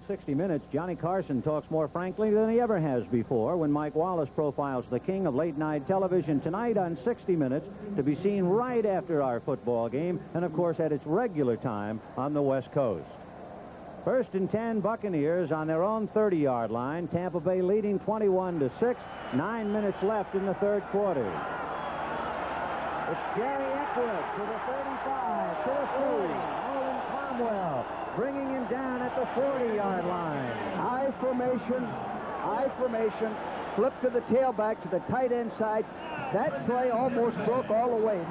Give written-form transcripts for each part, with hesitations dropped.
60 Minutes, Johnny Carson talks more frankly than he ever has before when Mike Wallace profiles the king of late-night television tonight on 60 Minutes, to be seen right after our football game and, of course, at its regular time on the West Coast. 1st and 10, Buccaneers on their own 30-yard line. Tampa Bay leading 21-6. 9 minutes left in the third quarter. It's Jerry Eckwood to the 35, to the 40. Olin Cromwell bringing him down at the 40-yard line. I formation, flip to the tailback to the tight end side. That play almost broke all the way.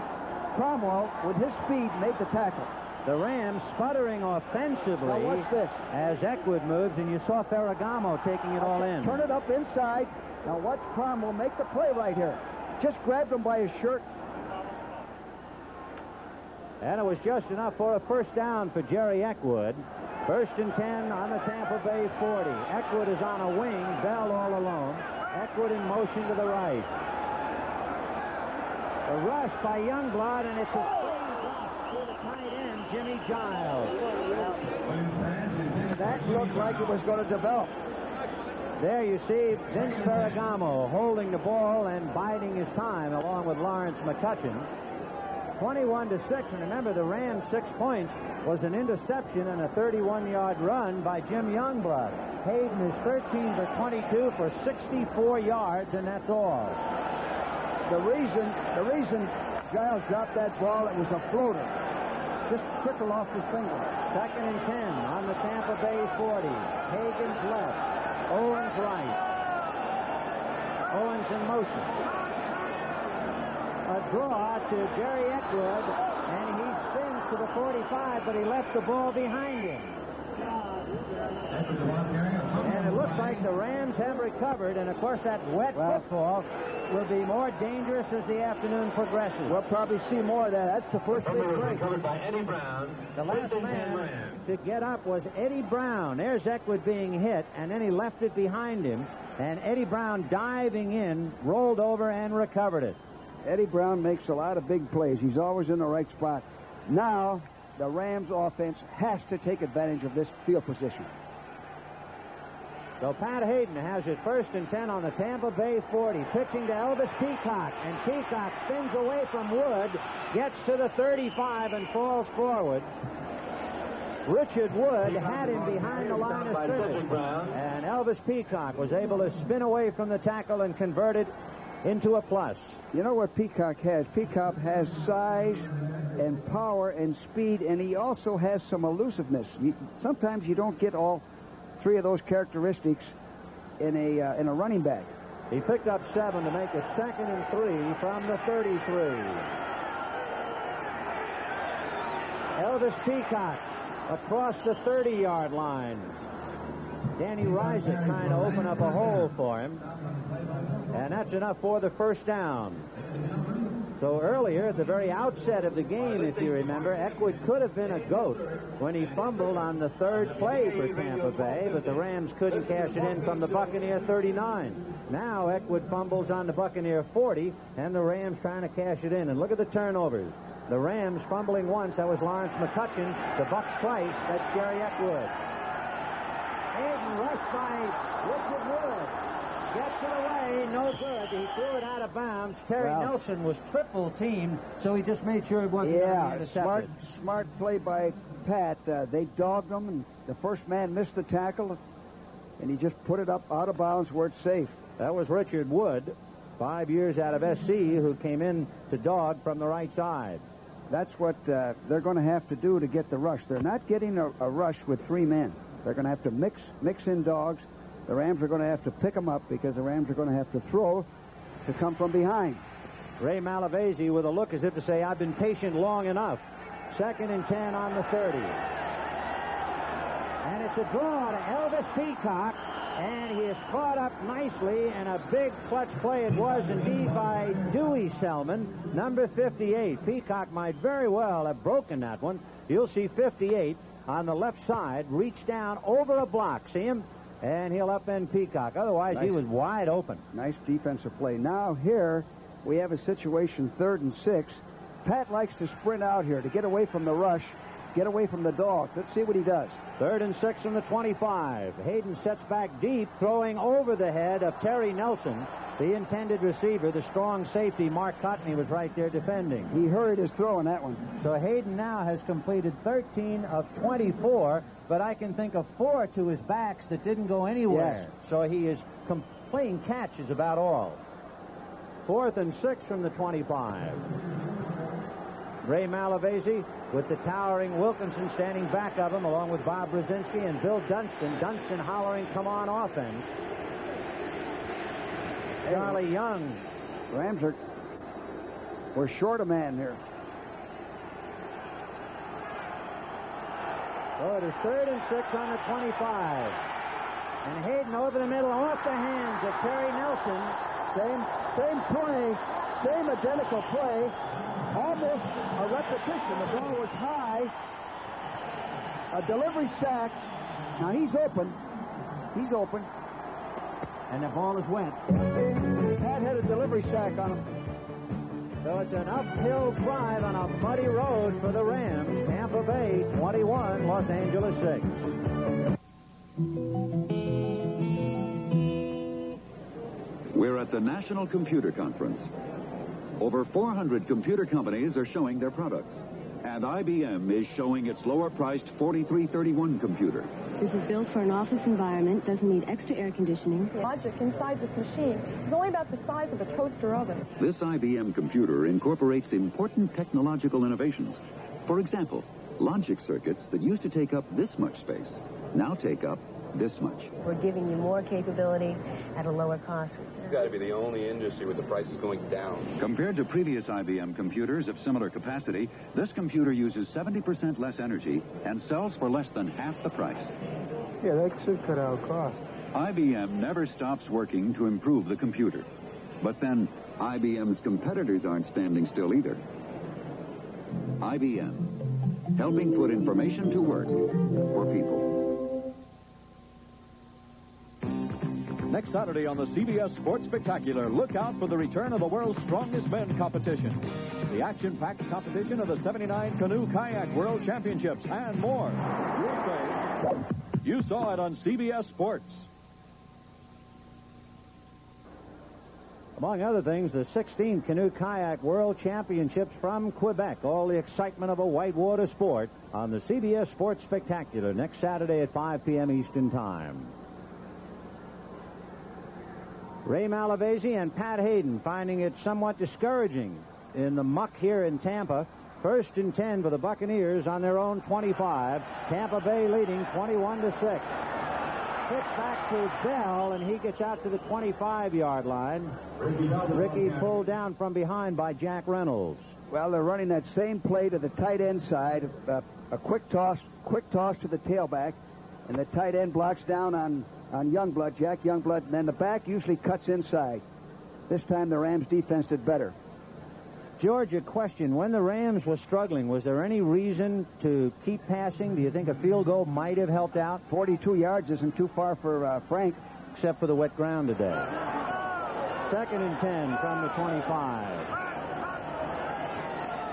Cromwell, with his speed, made the tackle. The Rams sputtering offensively. Now watch this. As Eckwood moves, and you saw Ferragamo taking it all in. Turn it up inside. Now watch Cromwell make the play right here. Just grabbed him by his shirt. And it was just enough for a first down for Jerry Eckwood. 1st and 10 on the Tampa Bay 40. Eckwood is on a wing. Bell all alone. Eckwood in motion to the right. A rush by Youngblood, and it's a swing drop to the tight end, Jimmy Giles. That looked like it was going to develop. There you see Vince Ferragamo holding the ball and biding his time along with Lawrence McCutcheon. 21-6, and remember, the Rams' 6 points was an interception and a 31-yard run by Jim Youngblood. Hayden is 13 for 22 for 64 yards, and that's all. The reason Giles dropped that ball, it was a floater. Just trickled off his finger. 2nd and 10 on the Tampa Bay 40. Hagan's left. Owens right. Owens in motion. A draw to Jerry Eckwood, and he spins to the 45, but he left the ball behind him. And it looks like the Rams have recovered, and of course that wet football will be more dangerous as the afternoon progresses. We'll probably see more of that. That's the first big break. Covered by Eddie Brown. The last man to get up was Eddie Brown. There's Eckwood being hit, and then he left it behind him, and Eddie Brown diving in, rolled over, and recovered it. Eddie Brown makes a lot of big plays. He's always in the right spot. Now, the Rams offense has to take advantage of this field position. So Pat Hayden has his 1st and 10 on the Tampa Bay 40, pitching to Elvis Peacock, and Peacock spins away from Wood, gets to the 35 and falls forward. Richard Wood had him behind the line of scrimmage, and Elvis Peacock was able to spin away from the tackle and convert it into a plus. You know what Peacock has? Peacock has size and power and speed, and he also has some elusiveness. Sometimes you don't get all 3 of those characteristics in a running back. He picked up 7 to make it 2nd and 3 from the 33. Elvis Peacock across the 30-yard line. Danny Reisig trying to open up a hole for him. And that's enough for the first down. So earlier, at the very outset of the game, if you remember, Eckwood could have been a goat when he fumbled on the 3rd play for Tampa Bay, but the Rams couldn't cash it in from the Buccaneer 39. Now Eckwood fumbles on the Buccaneer 40, and the Rams trying to cash it in. And look at the turnovers. The Rams fumbling once. That was Lawrence McCutcheon. The Bucks twice. That's Jerry Eckwood. Hayden rushed by Richard Wood. Gets it away, no good. He threw it out of bounds. Terry Nelson was triple teamed, so he just made sure it wasn't intercepted. Smart play by Pat. They dogged him, and the first man missed the tackle, and he just put it up out of bounds where it's safe. That was Richard Wood, 5 years out of SC, who came in to dog from the right side. That's what they're going to have to do to get the rush. They're not getting a rush with 3 men. They're going to have to mix in dogs. The Rams are going to have to pick them up because the Rams are going to have to throw to come from behind. Ray Malavasi with a look as if to say, I've been patient long enough. 2nd and 10 on the 30. And it's a draw to Elvis Peacock, and he is caught up nicely, and a big clutch play it was indeed by Dewey Selman, number 58. Peacock might very well have broken that one. You'll see 58 on the left side reach down over a block. See him? And he'll upend Peacock. Otherwise, he was wide open. Nice defensive play. Now here we have a situation 3rd and 6. Pat likes to sprint out here to get away from the rush, get away from the dogs. Let's see what he does. 3rd and 6 from the 25. Hayden sets back deep, throwing over the head of Terry Nelson, the intended receiver. The strong safety, Mark Cotney, was right there defending. He hurried his throw on that one. So Hayden now has completed 13 of 24, but I can think of 4 to his backs that didn't go anywhere. Yes. So he is playing catch is about all. 4th and 6 from the 25. Ray Malavasi with the towering Wilkinson standing back of him, along with Bob Brzezinski and Bill Dunston. Dunston hollering, come on, offense. Charlie Young. Rams we're short a man here. So it is 3rd and 6 on the 25. And Hayden over the middle, off the hands of Terry Nelson. Same play, same identical play. Almost a repetition. The ball was high. A delivery sack. Now he's open. He's open. And the ball is wet. Pat had a delivery sack on him. So it's an uphill drive on a muddy road for the Rams. Tampa Bay 21, Los Angeles 6. We're at the National Computer Conference. Over 400 computer companies are showing their products. And IBM is showing its lower-priced 4331 computer. This is built for an office environment, doesn't need extra air conditioning. Logic inside this machine is only about the size of a toaster oven. This IBM computer incorporates important technological innovations. For example, logic circuits that used to take up this much space now take up this much. We're giving you more capability at a lower cost. It's got to be the only industry with the prices going down. Compared to previous IBM computers of similar capacity, this computer uses 70% less energy and sells for less than half the price. Yeah, that should cut out costs. IBM never stops working to improve the computer. But then, IBM's competitors aren't standing still either. IBM, helping put information to work for people. Next Saturday on the CBS Sports Spectacular, look out for the return of the world's strongest men competition. The action-packed competition of the 79 Canoe Kayak World Championships and more. You'll say, you saw it on CBS Sports. Among other things, the 16th Canoe Kayak World Championships from Quebec. All the excitement of a whitewater sport on the CBS Sports Spectacular next Saturday at 5 p.m. Eastern Time. Ray Malavasi and Pat Hayden finding it somewhat discouraging in the muck here in Tampa. 1st and 10 for the Buccaneers on their own 25. Tampa Bay leading 21-6. Pitch back to Bell, and he gets out to the 25-yard line. Ricky pulled down from behind by Jack Reynolds. Well, they're running that same play to the tight end side. A quick toss to the tailback, and the tight end blocks down on Youngblood, Jack Youngblood, and then the back usually cuts inside. This time the Rams defense did better. George, a question. When the Rams were struggling, was there any reason to keep passing? Do you think a field goal might have helped out? 42 yards isn't too far for Frank. Except for the wet ground today. 2nd and 10 from the 25.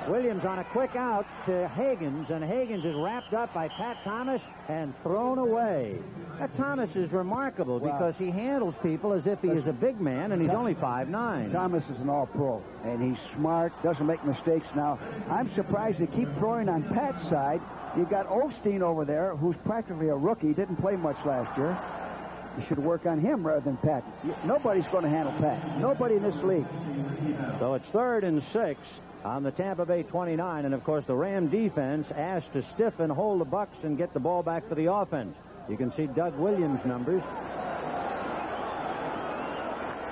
Williams on a quick out to Higgins, and Higgins is wrapped up by Pat Thomas and thrown away. That Thomas is remarkable because he handles people as if he is a big man, and he's only 5'9". Thomas is an all-pro, and he's smart, doesn't make mistakes. Now, I'm surprised they keep throwing on Pat's side. You've got Osteen over there, who's practically a rookie, didn't play much last year. You should work on him rather than Pat. Nobody's going to handle Pat. Nobody in this league. So it's 3rd and 6 on the Tampa Bay 29, and of course the Ram defense asked to stiffen, hold the Bucks, and get the ball back for the offense. You can see Doug Williams' numbers.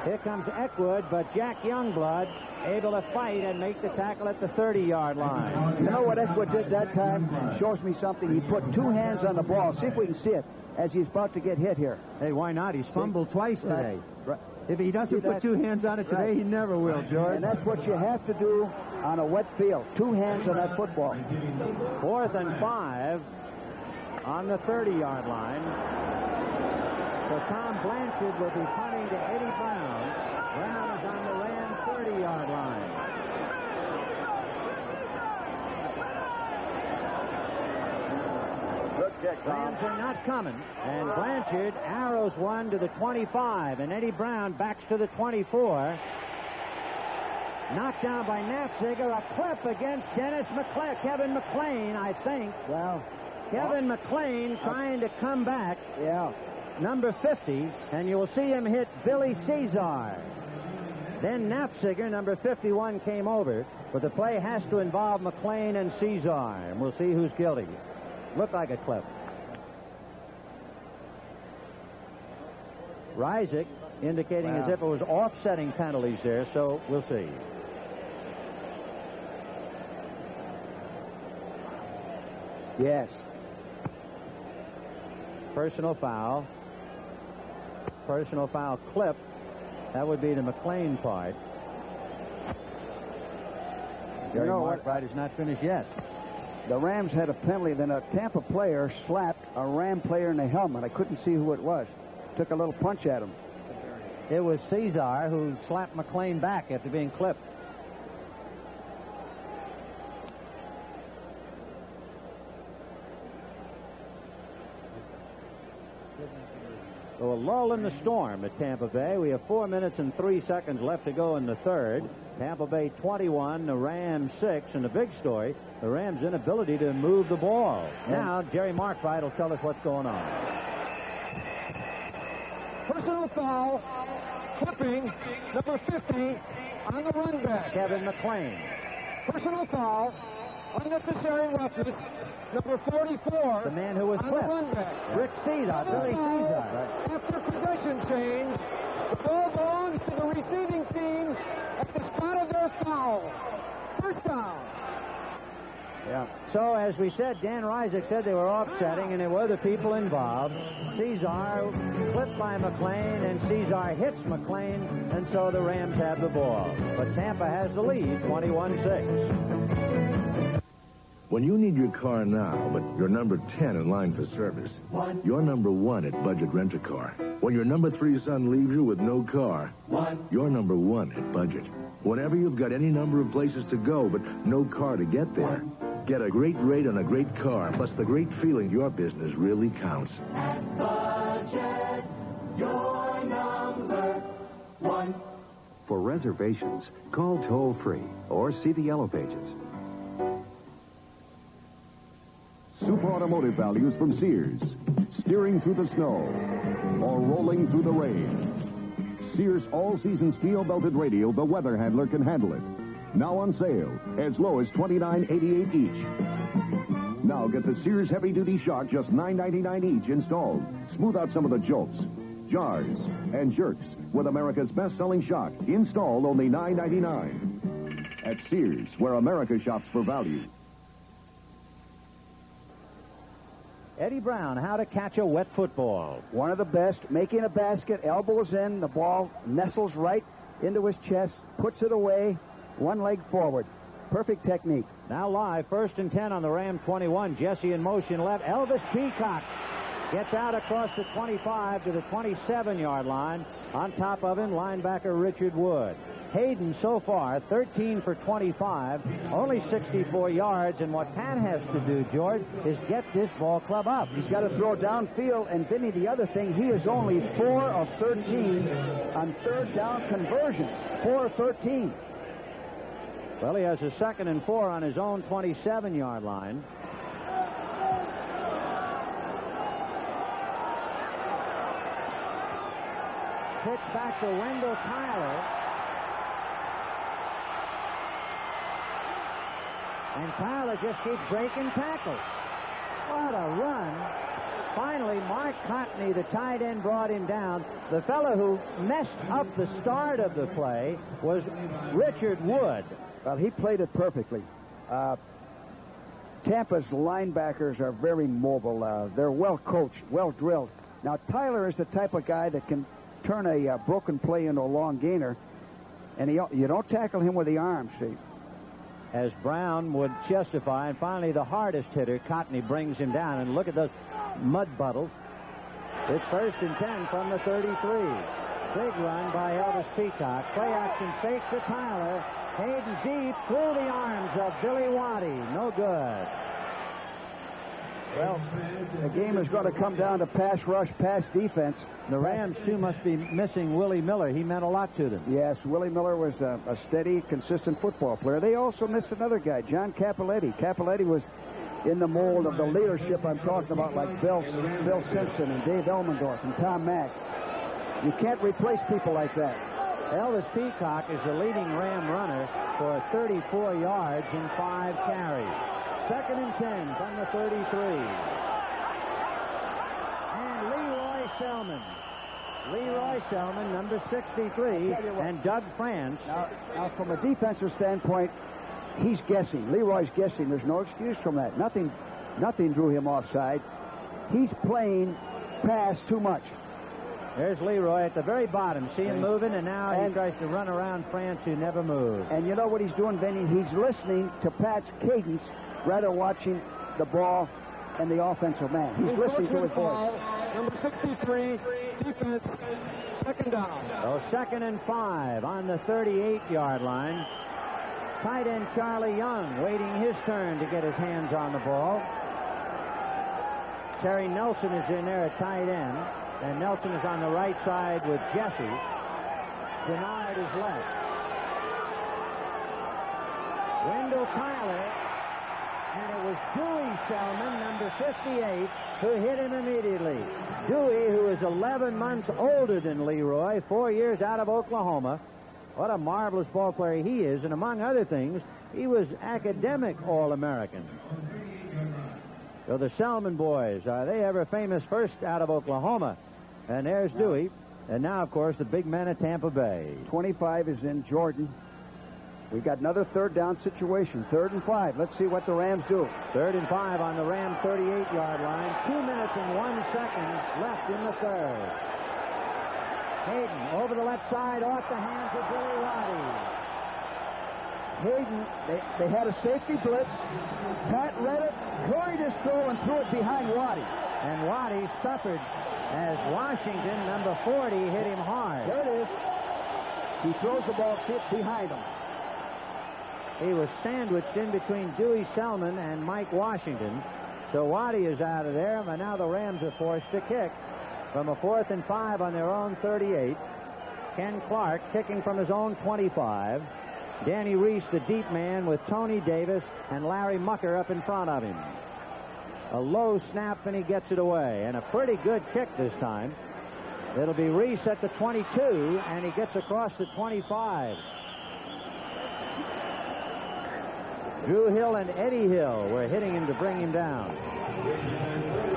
Here comes Eckwood, but Jack Youngblood able to fight and make the tackle at the 30-yard line. You know what Eckwood did that time? Shows me something. He put 2 hands on the ball. See if we can see it as he's about to get hit here. Hey, why not? He's fumbled twice today. Right. If he doesn't put 2 hands on it today, he never will, George. And that's what you have to do on a wet field. 2 hands on that football. 4th and 5 on the 30-yard line. So Tom Blanchard will be punting to Eddie Brown. Brown is on the Ram 30-yard line. Look check, Tom. Rams are not coming. And Blanchard arrows one to the 25. And Eddie Brown backs to the 24. Knocked down by Knapziger. A clip against Kevin McClain, I think. Well, Kevin McClain trying to come back. Yeah. Number 50. And you'll see him hit Billy Cesar. Then Knapziger, number 51, came over. But the play has to involve McClain and Cesar. And we'll see who's guilty. Looked like a clip. Reisick indicating as if it was offsetting penalties there, so we'll see. Yes. Personal foul. Personal foul clip. That would be the McClain part. Jerry Markwright is not finished yet. The Rams had a penalty. Then a Tampa player slapped a Ram player in the helmet. I couldn't see who it was. Took a little punch at him. It was Cesar who slapped McClain back after being clipped. So a lull in the storm at Tampa Bay. We have 4 minutes and 3 seconds left to go in the third. Tampa Bay 21, the Rams 6. And the big story, the Rams' inability to move the ball. Now, Jerry Markwright will tell us what's going on. Personal foul, clipping, number 50 on the run back. Kevin McClain. Personal foul, unnecessary roughness, number 44. The man who was on clipped. the run back. Rick Cesar, Billy Cesar. After possession change, the ball belongs to the receiving team at the spot of their foul. First down. Yeah. So, as we said, Dan Reisick said they were offsetting, and there were the people involved. Cesar clipped by McClain, and Cesar hits McClain, and so the Rams have the ball. But Tampa has the lead, 21-6. When you need your car now, but you're number 10 in line for service, you're number 1 at Budget Rent-A-Car. When your number 3 son leaves you with no car, you're number 1 at Budget. Whenever you've got any number of places to go, but no car to get there, get a great rate on a great car, plus the great feeling your business really counts. At Budget, you're number 1. For reservations, call toll-free or see the Yellow Pages. Super automotive values from Sears. Steering through the snow or rolling through the rain. Sears all-season steel-belted radio, the weather handler can handle it. Now on sale, as low as $29.88 each. Now get the Sears heavy-duty shock, just $9.99 each installed. Smooth out some of the jolts, jars, and jerks with America's best-selling shock. Installed only $9.99. At Sears, where America shops for value. Eddie Brown, how to catch a wet football. One of the best, making a basket, elbows in, the ball nestles right into his chest, puts it away, one leg forward. Perfect technique. Now live, 1st and 10 on the Ram 21. Jesse in motion left. Elvis Peacock gets out across the 25 to the 27-yard line. On top of him, linebacker Richard Wood. Hayden so far 13 for 25, only 64 yards, and what Pat has to do, George, is get this ball club up. He's got to throw downfield, and Vinny, the other thing, he is only 4 of 13 on third down conversions. 4 of 13. Well, he has a 2nd and 4 on his own 27-yard line. Pitch back to Wendell Tyler. And Tyler just keeps breaking tackles. What a run. Finally, Mark Cotney, the tight end, brought him down. The fellow who messed up the start of the play was Richard Wood. Well, he played it perfectly. Tampa's linebackers are very mobile. They're well coached, well drilled. Now, Tyler is the type of guy that can turn a broken play into a long gainer, and you don't tackle him with the arms, see. As Brown would justify, and finally the hardest hitter, Cotney, brings him down. And look at those mud puddles. It's 1st and 10 from the 33. Big run by Elvis Peacock. Play action fake to Tyler. Hayden deep through the arms of Billy Waddy. No good. Well, the game is going to come down to pass rush, pass defense. The Rams, too, must be missing Willie Miller. He meant a lot to them. Yes, Willie Miller was a steady, consistent football player. They also missed another guy, John Capoletti. Capoletti was in the mold of the leadership I'm talking about, like Bill Simpson and Dave Elmendorf and Tom Mack. You can't replace people like that. Elvis Peacock is the leading Ram runner for 34 yards in 5 carries. 2nd and 10 from the 33. And Leroy Selman, number 63, and Doug France. Now, from a defensive standpoint, he's guessing. Leroy's guessing. There's no excuse from that. Nothing drew him offside. He's playing pass too much. There's Leroy at the very bottom. See him moving, and now he tries to run around France, who never moves. And you know what he's doing, Benny? He's listening to Pat's cadence rather than watching the ball and the offensive man. He's listening to his voice. Number 63, defense, 2nd down. So 2nd and 5 on the 38-yard line. Tight end Charlie Young waiting his turn to get his hands on the ball. Terry Nelson is in there at tight end. And Nelson is on the right side with Jesse. Denard is left. Wendell Tyler. And it was Dewey Selman, number 58, who hit him immediately. Dewey, who is 11 months older than Leroy, 4 years out of Oklahoma. What a marvelous ball player he is. And among other things, he was academic All-American. So the Selman boys, are they ever famous? First out of Oklahoma. And there's Dewey. And now, of course, the big man at Tampa Bay. 25 is in Jordan. We've got another 3rd down situation. 3rd and 5. Let's see what the Rams do. 3rd and 5 on the Ram 38-yard line. 2 minutes and 1 second left in the 3rd. Hayden over the left side, off the hands of Billy Waddy. Hayden, they had a safety blitz. Pat read it, hurried his throw, and threw it behind Waddy. And Waddy suffered as Washington, number 40, hit him hard. There it is. He throws the ball behind him. He was sandwiched in between Dewey Selman and Mike Washington. So Waddy is out of there, and now the Rams are forced to kick from a 4th and 5 on their own 38. Ken Clark kicking from his own 25. Danny Reese, the deep man, with Tony Davis and Larry Mucker up in front of him. A low snap, and he gets it away. And a pretty good kick this time. It'll be Reese at the 22, and he gets across the 25. Drew Hill and Eddie Hill were hitting him to bring him down.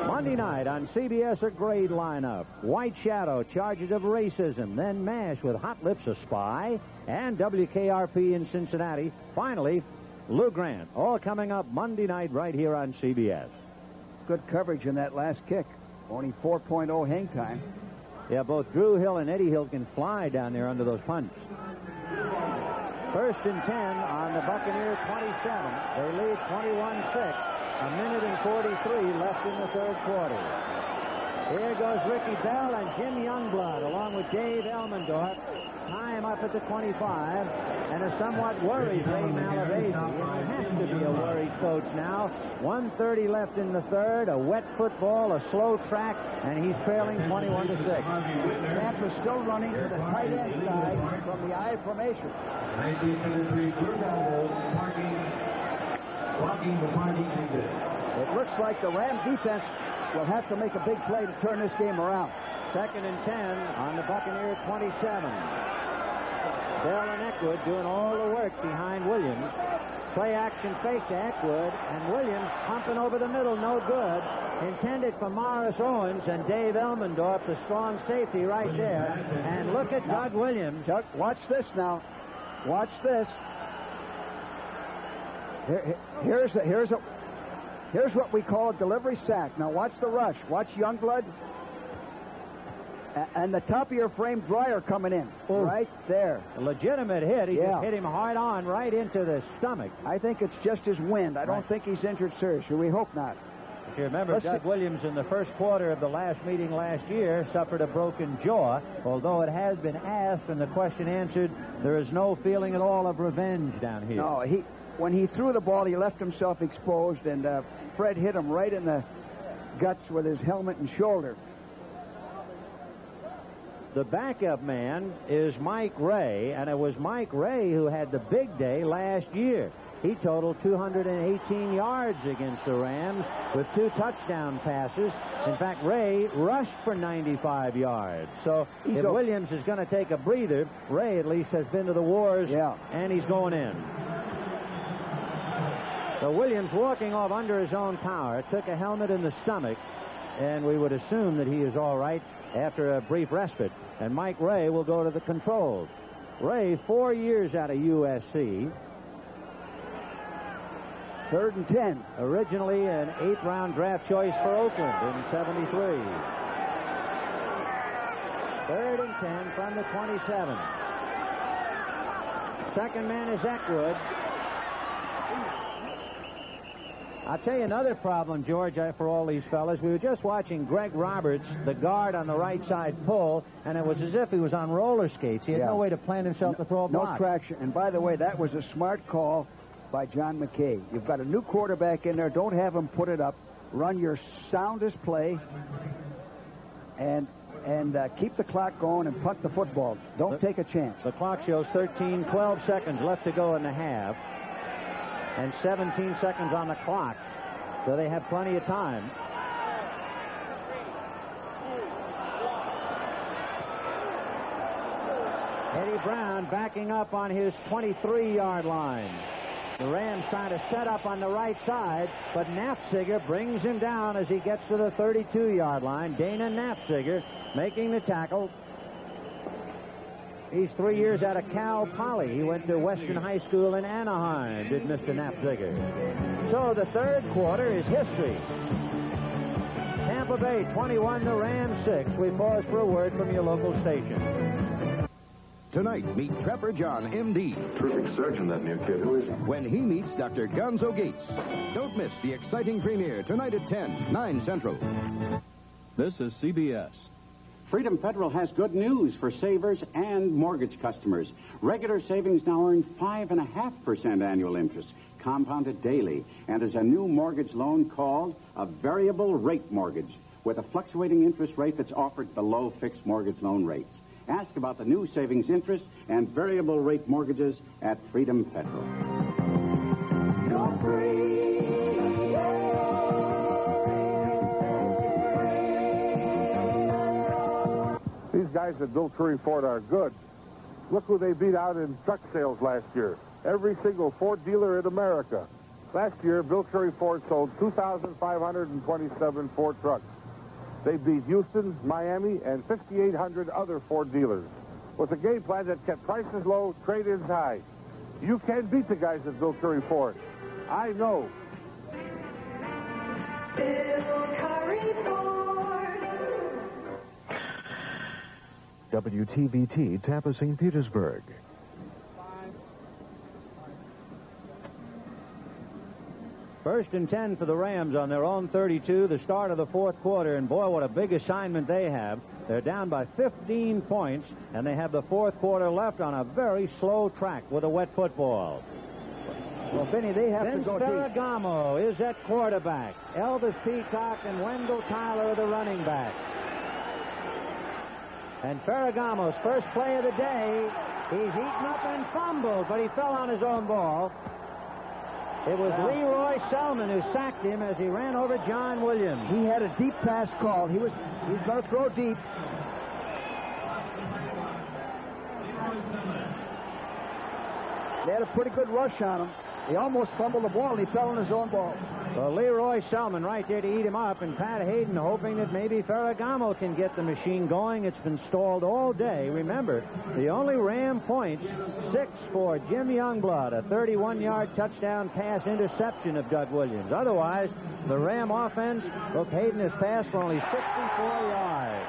Monday night on CBS, a grade lineup. White Shadow, charges of racism. Then MASH with Hot Lips, a spy. And WKRP in Cincinnati. Finally, Lou Grant. All coming up Monday night right here on CBS. Good coverage in that last kick. Only 4.0 hang time. Yeah, both Drew Hill and Eddie Hill can fly down there under those punts. 1st and 10 on the Buccaneers 27. They lead 21-6. A minute and 43 left in the 3rd quarter. Here goes Ricky Bell and Jim Youngblood along with Dave Elmendorf. Tie him up at the 25. And a somewhat worried Ray Malavasi. He has to be a worried coach now. 1:30 left in the 3rd. A wet football, a slow track, and he's trailing 21-6. Tampa is still running to the tight end side from the I formation. 1973 Blue Devils blocking the party exit. It looks like the Ram defense will have to make a big play to turn this game around. 2nd and 10 on the Buccaneers 27. Bell and Eckwood doing all the work behind Williams. Play action fake to Eckwood, and Williams pumping over the middle, no good. Intended for Morris Owens, and Dave Elmendorf, the strong safety right there. And look at Doug Williams. Doug, watch this now. Watch this. Here's what we call a delivery sack. Now watch the rush. Watch Youngblood. And the top of your frame Dreyer coming in. Ooh. Right there. A legitimate hit. He just hit him hard on right into the stomach. I think it's just his wind. I don't think he's injured seriously. We hope not. If you remember, Doug Williams in the 1st quarter of the last meeting last year suffered a broken jaw. Although it has been asked and the question answered, there is no feeling at all of revenge down here. No, when he threw the ball, he left himself exposed, and Fred hit him right in the guts with his helmet and shoulder. The backup man is Mike Ray, and it was Mike Ray who had the big day last year. He totaled 218 yards against the Rams with 2 touchdown passes. In fact, Ray rushed for 95 yards. So if Williams is going to take a breather, Ray at least has been to the wars, and he's going in. So Williams, walking off under his own power, took a helmet in the stomach, and we would assume that he is all right after a brief respite. And Mike Ray will go to the controls. Ray, 4 years out of USC. 3rd and 10. Originally an 8th-round draft choice for Oakland in '73. 3rd and 10 from the 27. Second man is Eckwood. I'll tell you another problem, George, for all these fellas. We were just watching Greg Roberts, the guard on the right side, pull, and it was as if he was on roller skates. He had no way to plant himself to throw a block. No traction. And by the way, that was a smart call by John McKay. You've got a new quarterback in there. Don't have him put it up. Run your soundest play and keep the clock going and punt the football. Don't take a chance. The clock shows 12 seconds left to go in the half. And 17 seconds on the clock, so they have plenty of time. Eddie Brown backing up on his 23-yard line. The Rams trying to set up on the right side, but Knapziger brings him down as he gets to the 32-yard line. Dana Knapziger making the tackle. He's 3 years out of Cal Poly. He went to Western High School in Anaheim, did Mr. Knapziger. So the third quarter is history. Tampa Bay 21, the Rams 6. We pause for a word from your local station. Tonight, meet Trevor John, M.D. Terrific surgeon, that new kid. Who is he? When he meets Dr. Gonzo Gates. Don't miss the exciting premiere tonight at 10, 9 Central. This is CBS. Freedom Federal has good news for savers and mortgage customers. Regular savings now earn 5.5% annual interest, compounded daily, and there's a new mortgage loan called a variable rate mortgage with a fluctuating interest rate that's offered below fixed mortgage loan rates. Ask about the new savings interest and variable rate mortgages at Freedom Federal. Go free. These guys at Bill Curry Ford are good. Look who they beat out in truck sales last year. Every single Ford dealer in America. Last year, Bill Curry Ford sold 2,527 Ford trucks. They beat Houston, Miami, and 5,800 other Ford dealers. With a game plan that kept prices low, trade-ins high. You can beat the guys at Bill Curry Ford. I know. Bill Curry Ford. WTVT, Tampa, St. Petersburg. First and 10 for the Rams on their own 32, the start of the fourth quarter, and boy, what a big assignment they have. They're down by 15 points, and they have the fourth quarter left on a very slow track with a wet football. Well, Benny, they have Vince to go deep. Ferragamo is at quarterback. Elvis Peacock and Wendell Tyler are the running backs. And Ferragamo's first play of the day, he's eaten up and fumbled, but he fell on his own ball. It was Leroy Selman who sacked him as he ran over John Williams. He had a deep pass call. He's going to throw deep. They had a pretty good rush on him. He almost fumbled the ball, and he fell on his own ball. So Leroy Selman right there to eat him up, and Pat Hayden hoping that maybe Ferragamo can get the machine going. It's been stalled all day. Remember, the only Ram points, 6 for Jim Youngblood, a 31-yard touchdown pass interception of Doug Williams. Otherwise, the Ram offense, look, Hayden has passed for only 64 yards.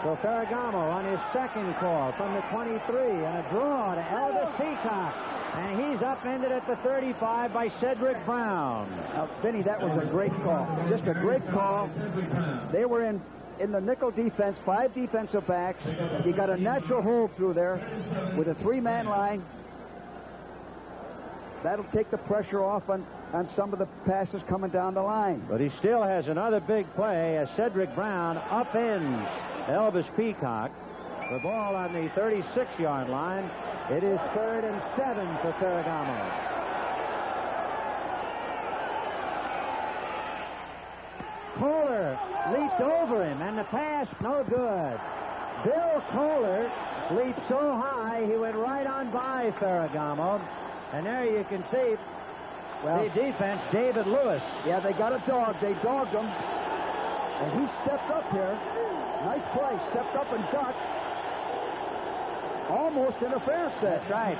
So Ferragamo on his second call from the 23, and a draw to Elvis Peacock. And he's upended at the 35 by Cedric Brown. Now, Vinny, that was a great call. Just a great call. They were in the nickel defense, 5 defensive backs. You got a natural hole through there with a 3-man line. That'll take the pressure off on some of the passes coming down the line. But he still has another big play as Cedric Brown upends Elvis Peacock. The ball on the 36-yard line. It is 3rd and 7 for Ferragamo. Kohler leaped over him, and the pass no good. Bill Kohler leaped so high he went right on by Ferragamo. And there you can see the defense, David Lewis. Yeah, they got a dog. They dogged him. And he stepped up here. Nice play. Stepped up and ducked. Almost interference. That's right.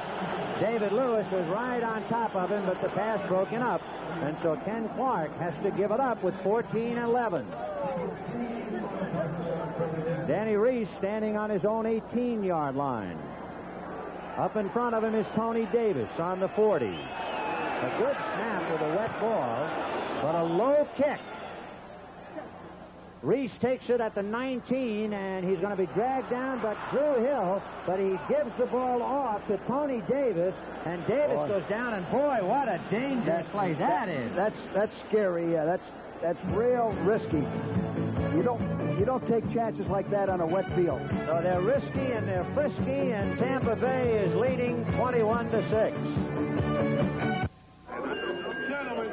David Lewis was right on top of him, but the pass broken up. And so Ken Clark has to give it up with 14-11. Danny Reese standing on his own 18-yard line. Up in front of him is Tony Davis on the 40. A good snap with a wet ball, but a low kick. Reese takes it at the 19, and he's going to be dragged down by Drew Hill, but he gives the ball off to Tony Davis, and Davis goes down, and boy, what a dangerous play that is. That's scary. Yeah, that's real risky. You don't take chances like that on a wet field. So they're risky and they're frisky, and Tampa Bay is leading 21-6. Gentlemen,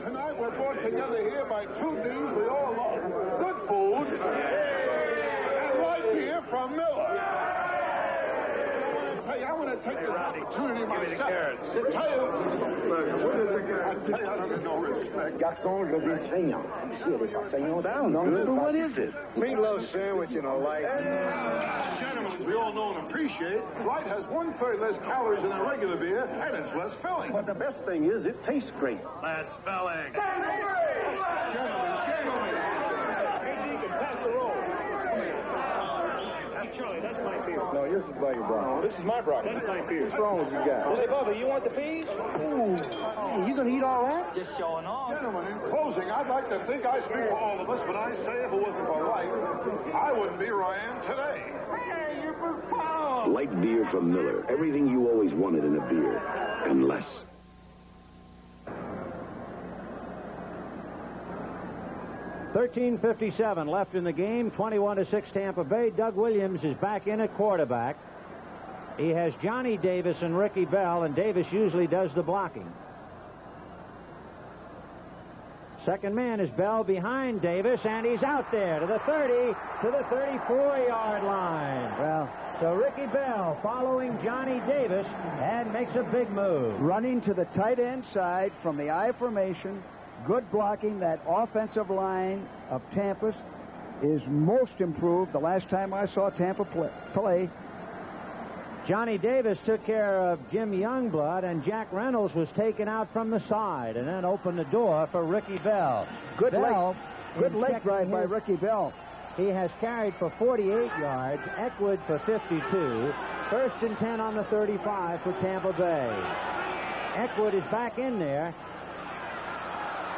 tonight we're brought together here by two teams we all love. Good food and light beer from Miller. I want to take this opportunity myself to tell you. Gaston, je dis saignant. What is it? Meatloaf sandwich and a light. Gentlemen, as we all know and appreciate, Light has 1/3 less calories than a regular beer, and it's less filling. But the best thing is it tastes great. Less filling. Gentlemen. Maybe you can pass the roll. Hey, Charlie, that's my beer. No, yours is by your broccoli. This is my broccoli. That's my beer. What's wrong with you guys? Hey, Bubba, you want the peas? Ooh. Hey, you gonna eat all that? Just showing off. Gentlemen, in closing, I'd like to think I speak for all of us, but I say if it wasn't for Light, I wouldn't be where I am today. Hey, you're profound. Light beer from Miller. Everything you always wanted in a beer, and less. .13:57 left in the game. 21-6 Tampa Bay. Doug Williams is back in at quarterback. He has Johnny Davis and Ricky Bell, and Davis usually does the blocking. Second man is Bell behind Davis, and he's out there to the 30, to the 34-yard line. Well, so Ricky Bell following Johnny Davis and makes a big move. Running to the tight end side from the I formation. Good blocking. That offensive line of Tampa's is most improved. The last time I saw Tampa play. Johnny Davis took care of Jim Youngblood, and Jack Reynolds was taken out from the side and then opened the door for Ricky Bell. Good leg drive by Ricky Bell. He has carried for 48 yards, Eckwood for 52. 1st and 10 on the 35 for Tampa Bay. Eckwood is back in there,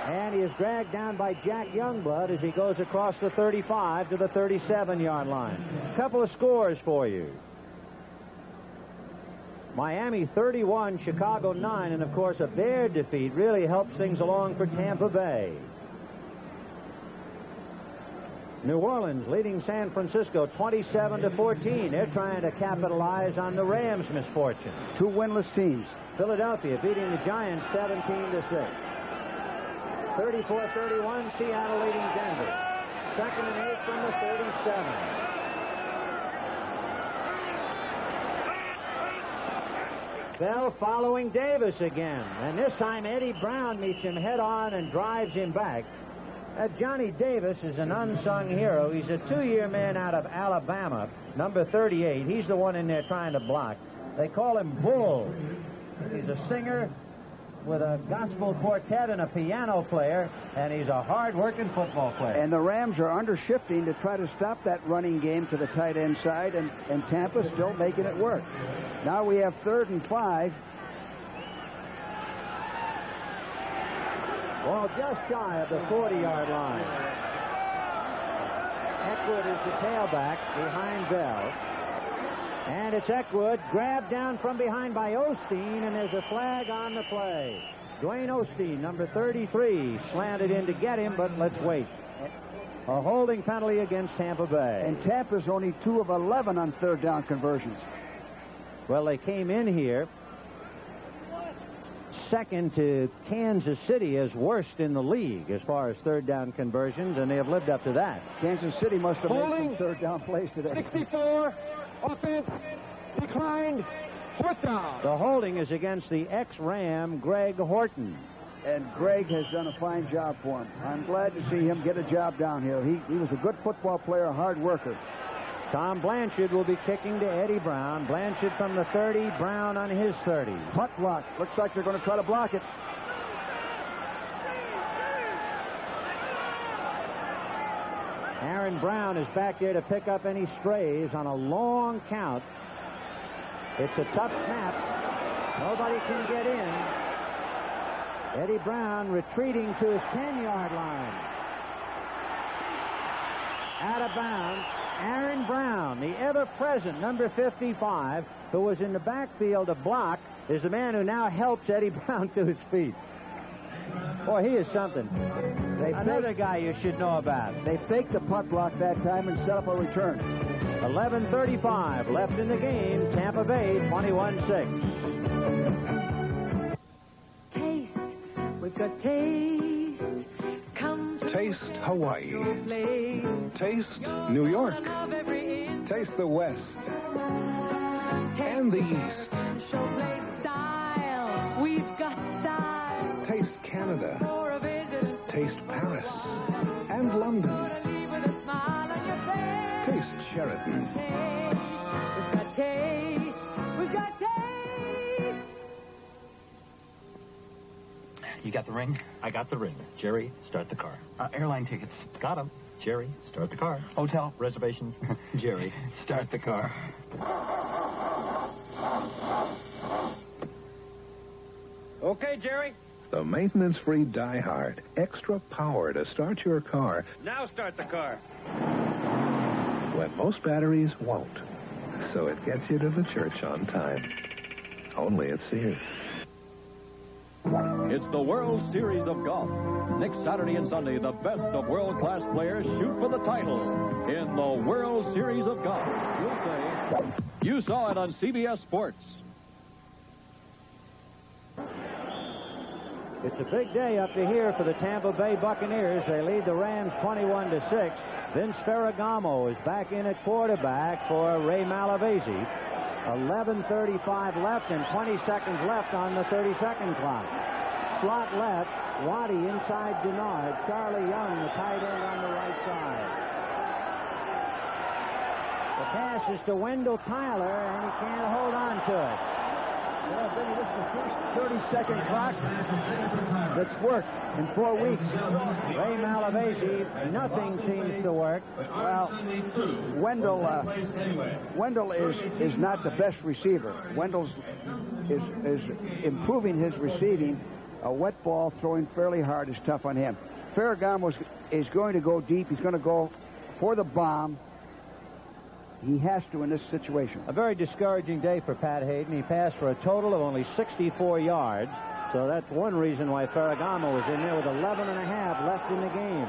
and he is dragged down by Jack Youngblood as he goes across the 35 to the 37-yard line. A couple of scores for you. Miami 31, Chicago 9, and of course a Bear defeat really helps things along for Tampa Bay. New Orleans leading San Francisco 27-14. They're trying to capitalize on the Rams' misfortune. Two winless teams. Philadelphia beating the Giants 17-6. 34-31, Seattle leading Denver. 2nd and 8 from the 37. Bell following Davis again, and this time Eddie Brown meets him head-on and drives him back. Johnny Davis is an unsung hero. He's a 2-year man out of Alabama, number 38. He's the one in there trying to block. They call him Bull. He's a singer with a gospel quartet and a piano player, and he's a hard-working football player. And the Rams are under-shifting to try to stop that running game to the tight end side, and Tampa's still making it work. Now we have 3rd and 5. Ball just shy of the 40-yard line. Eckwood is the tailback behind Bell. And it's Eckwood, grabbed down from behind by Osteen, and there's a flag on the play. Dwayne Osteen, number 33, slanted in to get him, but let's wait. A holding penalty against Tampa Bay. And Tampa's only 2 of 11 on third down conversions. Well, they came in here second to Kansas City as worst in the league as far as third down conversions, and they have lived up to that. Kansas City must have made some third down plays today. 64, offense declined, fourth down. The holding is against the ex-Ram, Greg Horton. And Greg has done a fine job for him. I'm glad to see him get a job down here. He was a good football player, a hard worker. Tom Blanchard will be kicking to Eddie Brown. Blanchard from the 30, Brown on his 30. Punt block. Looks like they're going to try to block it. Aaron Brown is back there to pick up any strays on a long count. It's a tough snap. Nobody can get in. Eddie Brown retreating to his 10-yard line. Out of bounds. Aaron Brown, the ever-present number 55, who was in the backfield to block, is the man who now helps Eddie Brown to his feet. Boy, he is something. Another guy you should know about. They faked the punt block that time and set up a return. 11:35 left in the game. Tampa Bay 21-6. Taste. We've got taste. Come to Taste Hawaii. Taste New York. Taste the West. And the East. Style. We've got style. Taste Canada. Taste Paris. And London. Taste Sheraton. We've got taste. We've got taste. You got the ring? I got the ring. Jerry, start the car. Airline tickets. Got them. Jerry, start the car. Hotel reservations. Jerry, start the car. Okay, Jerry. The maintenance-free Die Hard. Extra power to start your car Now start the car. when most batteries won't. So it gets you to the church on time. Only at Sears. It's the World Series of Golf. Next Saturday and Sunday, the best of world-class players shoot for the title in the World Series of Golf. You'll say, you saw it on CBS Sports. It's a big day up to here for the Tampa Bay Buccaneers. They lead the Rams 21-6. Vince Ferragamo is back in at quarterback for Ray Malavasi. 11:35 left and 20 seconds left on the 30-second clock. Slot left, Waddy inside Denard. Charlie Young, the tight end, on the right side. The pass is to Wendell Tyler, and he can't hold on to it. Well, Benny, this is the first 30-second clock that's worked in 4 weeks. Ray Malavasi, nothing seems to work. Well, Wendell is not the best receiver. Wendell is improving his receiving. A wet ball throwing fairly hard is tough on him. Ferragamo is going to go deep. He's going to go for the bomb. He has to in this situation. A very discouraging day for Pat Hayden. He passed for a total of only 64 yards. So that's one reason why Ferragamo was in there with 11 and a half left in the game.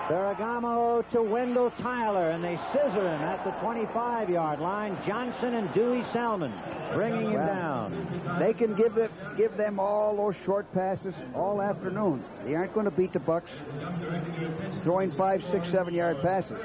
Ferragamo to Wendell Tyler, and they scissor him at the 25-yard line. Johnson and Dewey Selman bringing him down. They can give them all those short passes all afternoon. They aren't going to beat the Bucs throwing 5, 6, 7-yard passes.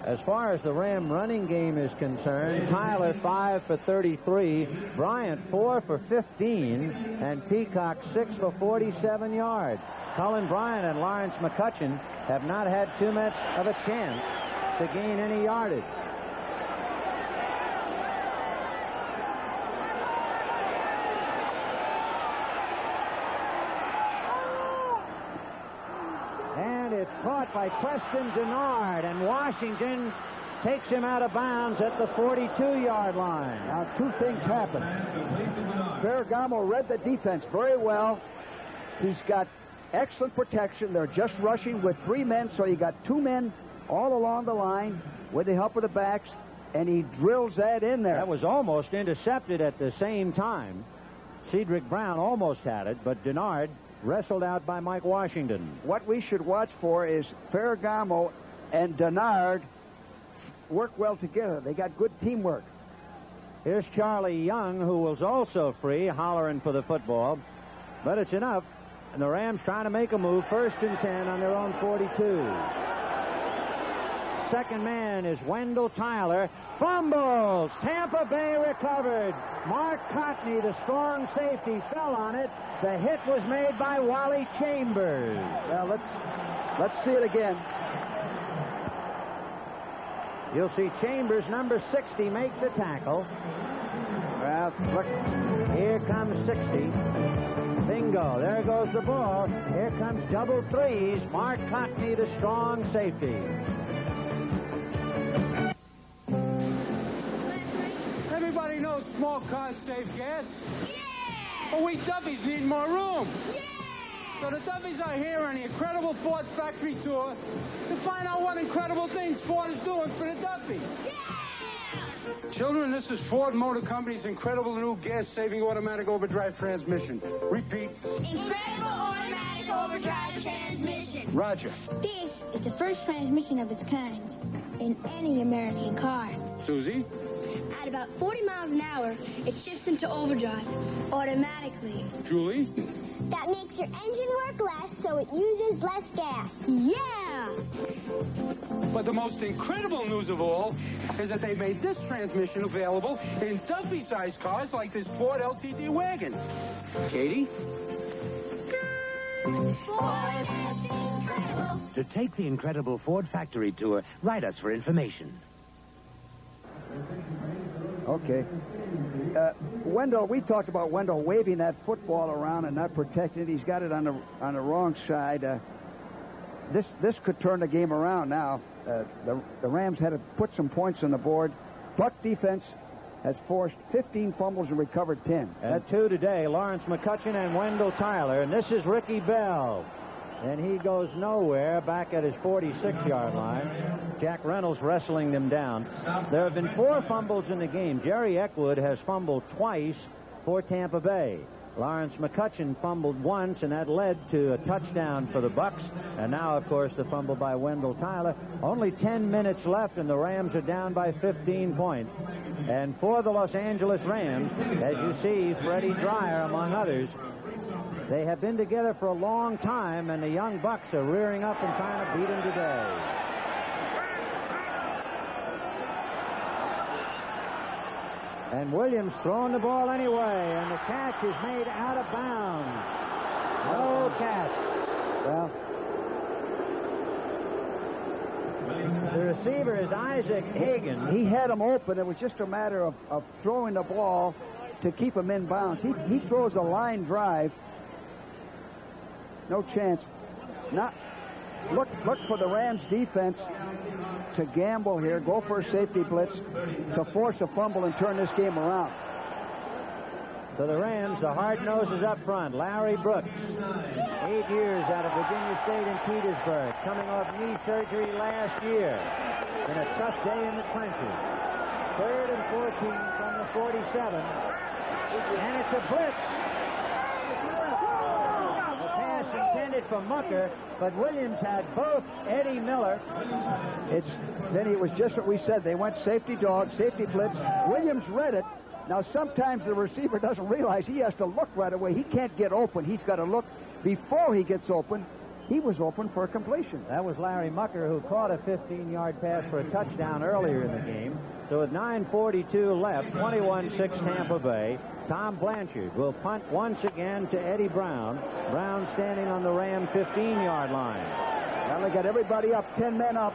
As far as the Ram running game is concerned, Tyler 5 for 33, Bryant 4 for 15, and Peacock 6 for 47 yards. Cullen Bryant and Lawrence McCutcheon have not had too much of a chance to gain any yardage. And it's caught by Preston Denard, and Washington takes him out of bounds at the 42-yard line. Now, 2 things happen. Ferragamo read the defense very well. He's got excellent protection. They're just rushing with 3 men, so you got 2 men all along the line with the help of the backs, and he drills that in there. That was almost intercepted at the same time. Cedric Brown almost had it, but Denard wrestled out by Mike Washington. What we should watch for is Ferragamo and Denard work well together. They got good teamwork. Here's Charlie Young, who was also free, hollering for the football. But it's enough. And the Rams trying to make a move. 1st and 10 on their own 42. Second man is Wendell Tyler. Fumbles. Tampa Bay recovered. Mark Cotney, the strong safety, fell on it. The hit was made by Wally Chambers. Well, let's see it again. You'll see Chambers, number 60, make the tackle. Well, look, here comes 60. Bingo, there goes the ball. Here comes double threes. Mark Cotney, the strong safety. Everybody knows small cars save gas. Yeah! But we Duffies need more room. Yeah! So the Duffies are here on the Incredible Ford Factory Tour to find out what incredible things Ford is doing for the Duffies. Yeah! Children, this is Ford Motor Company's incredible new gas-saving automatic overdrive transmission. Repeat. Incredible automatic overdrive transmission. Roger. This is the first transmission of its kind in any American car. Susie? At about 40 miles an hour, it shifts into overdrive automatically. Julie? That makes your engine work less, so it uses less gas. Yeah! But the most incredible news of all is that they made this transmission available in Duffy-sized cars like this Ford LTD wagon. Katie? Ford is incredible. To take the incredible Ford factory tour, write us for information. Okay. Wendell, we talked about Wendell waving that football around and not protecting it. He's got it on the wrong side. This could turn the game around now. The Rams had to put some points on the board. Buck defense has forced 15 fumbles and recovered 10. And 2 today, Lawrence McCutcheon and Wendell Tyler. And this is Ricky Bell. And he goes nowhere back at his 46-yard line. Jack Reynolds wrestling them down. There have been 4 fumbles in the game. Jerry Eckwood has fumbled twice for Tampa Bay. Lawrence McCutcheon fumbled once, and that led to a touchdown for the Bucks. And now, of course, the fumble by Wendell Tyler. Only 10 minutes left, and the Rams are down by 15 points. And for the Los Angeles Rams, as you see, Freddie Dreyer, among others, they have been together for a long time, and the young Bucks are rearing up and trying to beat them today. And Williams throwing the ball anyway, and the catch is made out of bounds. No catch. Well, the receiver is Isaac Hagan. He had him open. It was just a matter of throwing the ball to keep him in bounds. He throws a line drive. No chance. Look for the Rams defense to gamble here, go for a safety blitz, to force a fumble and turn this game around. So the Rams, the hard noses up front. Larry Brooks, 8 years out of Virginia State in Petersburg, coming off knee surgery last year. In a tough day in the trenches. 3rd and 14 from the 47. And it's a blitz. Intended for Mucker, but Williams had both Eddie Miller. Then it was just what we said. They went safety dog, safety blitz. Williams read it. Now, sometimes the receiver doesn't realize he has to look right away. He can't get open. He's got to look before he gets open. He was open for a completion. That was Larry Mucker, who caught a 15-yard pass for a touchdown earlier in the game. So with 9:42 left, 21-6 Tampa Bay. Tom Blanchard will punt once again to Eddie Brown. Brown standing on the Ram 15-yard line. Well, they got everybody up, 10 men up.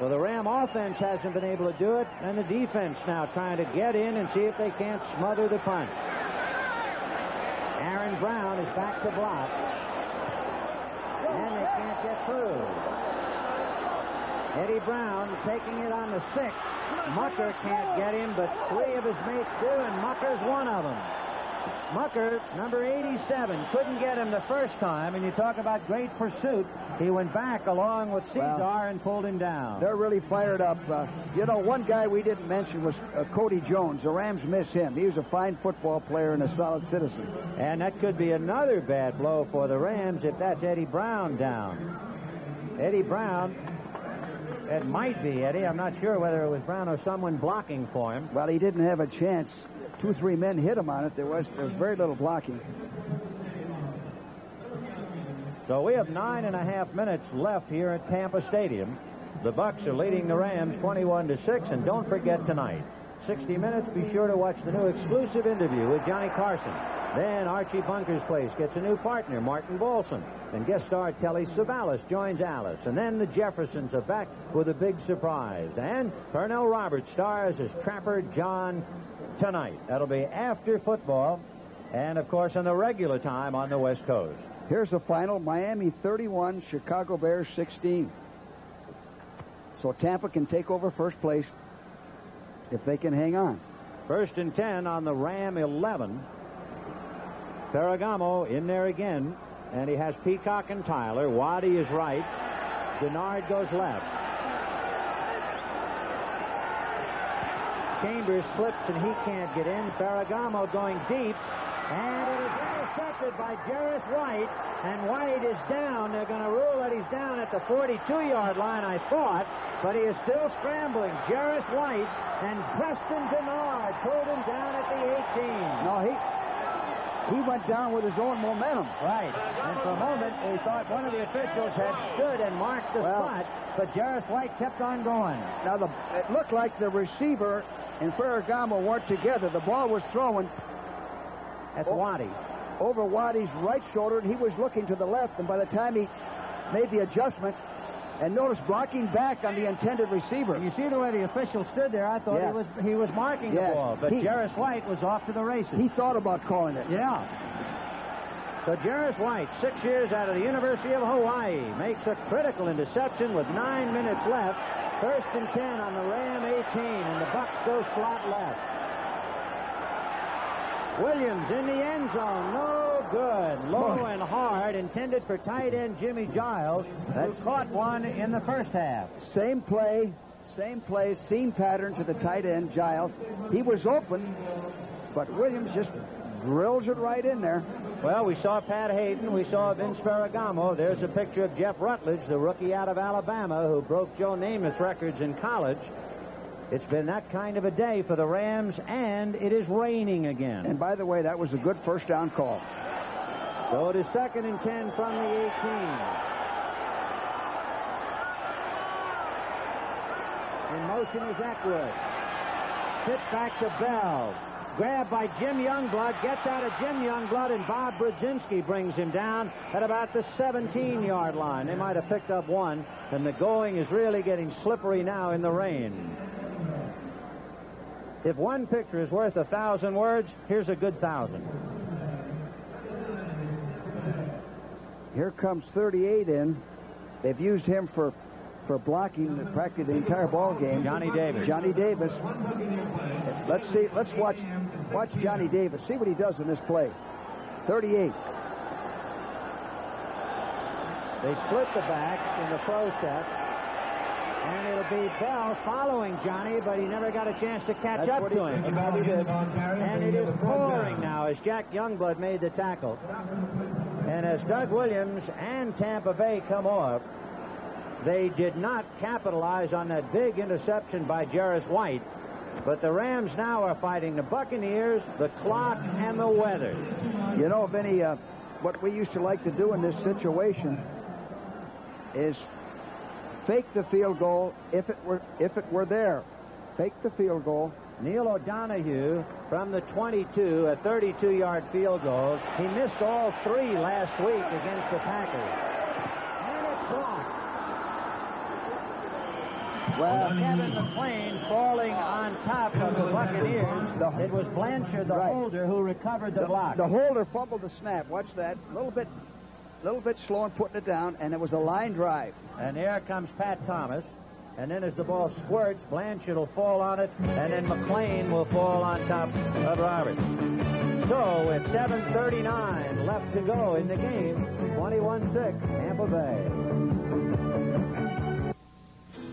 Well, the Ram offense hasn't been able to do it, and the defense now trying to get in and see if they can't smother the punt. Aaron Brown is back to block. And they can't get through. Eddie Brown taking it on the 6. Mucker can't get him, but 3 of his mates do, and Mucker's one of them. Mucker, number 87, couldn't get him the first time, and you talk about great pursuit. He went back along with Cesar and pulled him down. They're really fired up. One guy we didn't mention was Cody Jones. The Rams miss him. He was a fine football player and a solid citizen. And that could be another bad blow for the Rams if that's Eddie Brown down. Eddie Brown, it might be Eddie. I'm not sure whether it was Brown or someone blocking for him. Well, he didn't have a chance. 2-3 men hit him on it. There was very little blocking. So we have 9.5 minutes left here at Tampa Stadium. The Bucs are leading the Rams 21-6, and don't forget tonight, 60 Minutes, be sure to watch the new exclusive interview with Johnny Carson. Then Archie Bunker's Place gets a new partner, Martin Bolson. And guest star Telly Savalas joins Alice. And then the Jeffersons are back with a big surprise. And Pernell Roberts stars as Trapper John tonight. That'll be after football and, of course, on the regular time on the West Coast. Here's the final. Miami 31, Chicago Bears 16. So Tampa can take over first place if they can hang on. 1st and 10 on the Ram 11. Ferragamo in there again, and he has Peacock and Tyler. Waddy is right. Denard goes left. Chambers slips and he can't get in. Ferragamo going deep, and it is intercepted by Jarrett White, and White is down. They're going to rule that he's down at the 42-yard line, I thought, but he is still scrambling. Jarrett White and Preston Denard pulled him down at the 18. No, he went down with his own momentum. Right. And for a moment, we thought one of the officials had stood and marked the spot, but Jarrett White kept on going. Now, it looked like the receiver and Ferragamo weren't together. The ball was thrown at Waddy. Over Waddy's right shoulder, and he was looking to the left, and by the time he made the adjustment, and notice blocking back on the intended receiver. And you see the way the official stood there, I thought he was marking the ball, but Jarrett White was off to the races. He thought about calling it. Yeah. So Jarrett White, 6 years out of the University of Hawaii, makes a critical interception with 9 minutes left. 1st and 10 on the Ram 18, and the Bucs go slot left. Williams in the end zone, no good. Low and hard, intended for tight end Jimmy Giles, who caught one in the first half. Same play, same pattern to the tight end Giles. He was open, but Williams just drills it right in there. Well, we saw Pat Hayden. We saw Vince Ferragamo. There's a picture of Jeff Rutledge, the rookie out of Alabama, who broke Joe Namath records in college. It's been that kind of a day for the Rams, and it is raining again. And by the way, that was a good first down call. So it is 2nd and 10 from the 18. In motion is Eckwood. Pitch back to Bell. Grabbed by Jim Youngblood, gets out of Jim Youngblood, and Bob Brzezinski brings him down at about the 17-yard line. They might have picked up one, and the going is really getting slippery now in the rain. If one picture is worth 1,000 words, here's a good 1,000. Here comes 38 in. They've used him for blocking practically the entire ball game. Johnny Davis. Johnny Davis. Let's see. Let's watch Johnny Davis. See what he does in this play. 38. They split the backs in the pro set. And it'll be Bell following Johnny, but he never got a chance to catch up to him. And it is pouring now as Jack Youngblood made the tackle. And as Doug Williams and Tampa Bay come off, they did not capitalize on that big interception by Jarrett White. But the Rams now are fighting the Buccaneers, the clock, and the weather. You know, Vinny, what we used to like to do in this situation is fake the field goal if it were there. Fake the field goal. Neil O'Donoghue from the 22, a 32-yard field goal. He missed all three last week against the Packers. And it's blocked. Well, Kevin McClain falling on top of the Buccaneers. It was Blanchard, the holder, who recovered the block. The holder fumbled the snap. Watch that. A little bit slow in putting it down, and it was a line drive. And here comes Pat Thomas. And then as the ball squirts, Blanchard will fall on it, and then McClain will fall on top of Roberts. So with 7:39 left to go in the game, 21-6, Tampa Bay.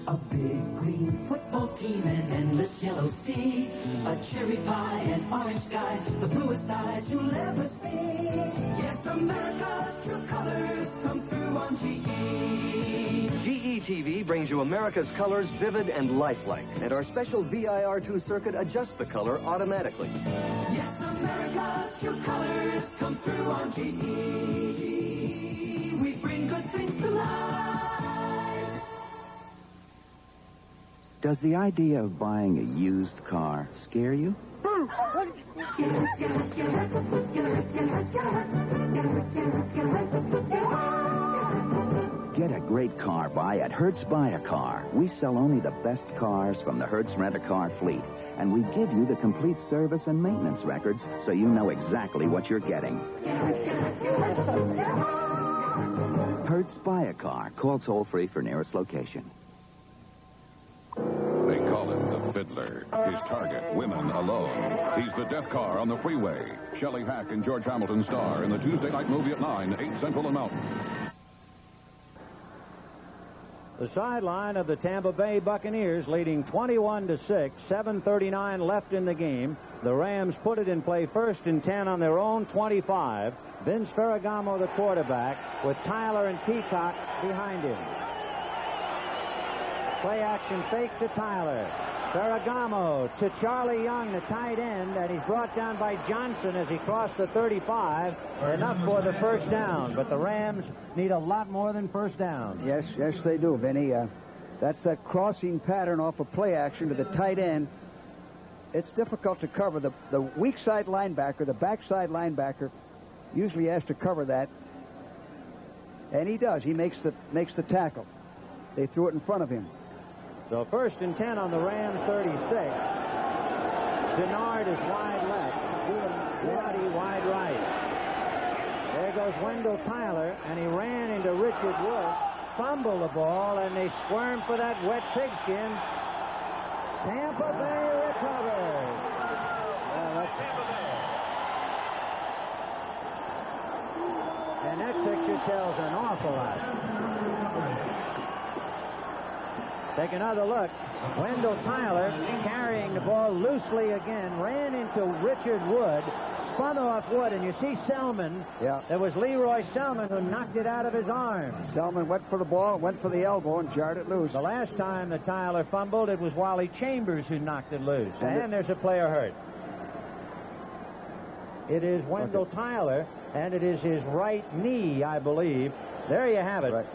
A big green football team, an endless yellow sea, a cherry pie, an orange sky, the bluest eyes you'll ever see. Yes, America's true colors come through on GE. GE TV brings you America's colors vivid and lifelike, and our special VIR2 circuit adjusts the color automatically. Yes, America's true colors come through on GE. We bring good things to life. Does the idea of buying a used car scare you? Get a great car buy at Hertz Buy a Car. We sell only the best cars from the Hertz Rent-A-Car fleet, and we give you the complete service and maintenance records so you know exactly what you're getting. Hertz Buy a Car. Call toll-free for nearest location. They call him the Fiddler. His target, women alone. He's the death car on the freeway. Shelley Hack and George Hamilton star in the Tuesday night movie at 9, 8 Central and Mountain. The sideline of the Tampa Bay Buccaneers leading 21-6, 7:39 left in the game. The Rams put it in play first and 10 on their own 25. Vince Ferragamo, the quarterback, with Tyler and Peacock behind him. Play action fake to Tyler. Ferragamo to Charlie Young, the tight end, and he's brought down by Johnson as he crossed the 35. Enough for the first down, but the Rams need a lot more than first down. Yes, they do, Vinny. That's that crossing pattern off of play action to the tight end. It's difficult to cover. The weak side linebacker, the backside linebacker, usually has to cover that. And he does. He makes the tackle. They threw it in front of him. So first and 10 on the Rams 36. Denard is wide left. Waddy wide right. There goes Wendell Tyler, and he ran into Richard Wood. Fumbled the ball, and they squirmed for that wet pigskin. Tampa Bay recovers. And that picture tells an awful lot. Take another look. Wendell Tyler carrying the ball loosely again, ran into Richard Wood, spun off Wood, and you see Selman. Yeah. There was Leroy Selman who knocked it out of his arms. Selman went for the ball, went for the elbow, and jarred it loose. The last time that Tyler fumbled, it was Wally Chambers who knocked it loose. And there's a player hurt. It is Wendell Tyler, and it is his right knee, I believe. There you have it. Right.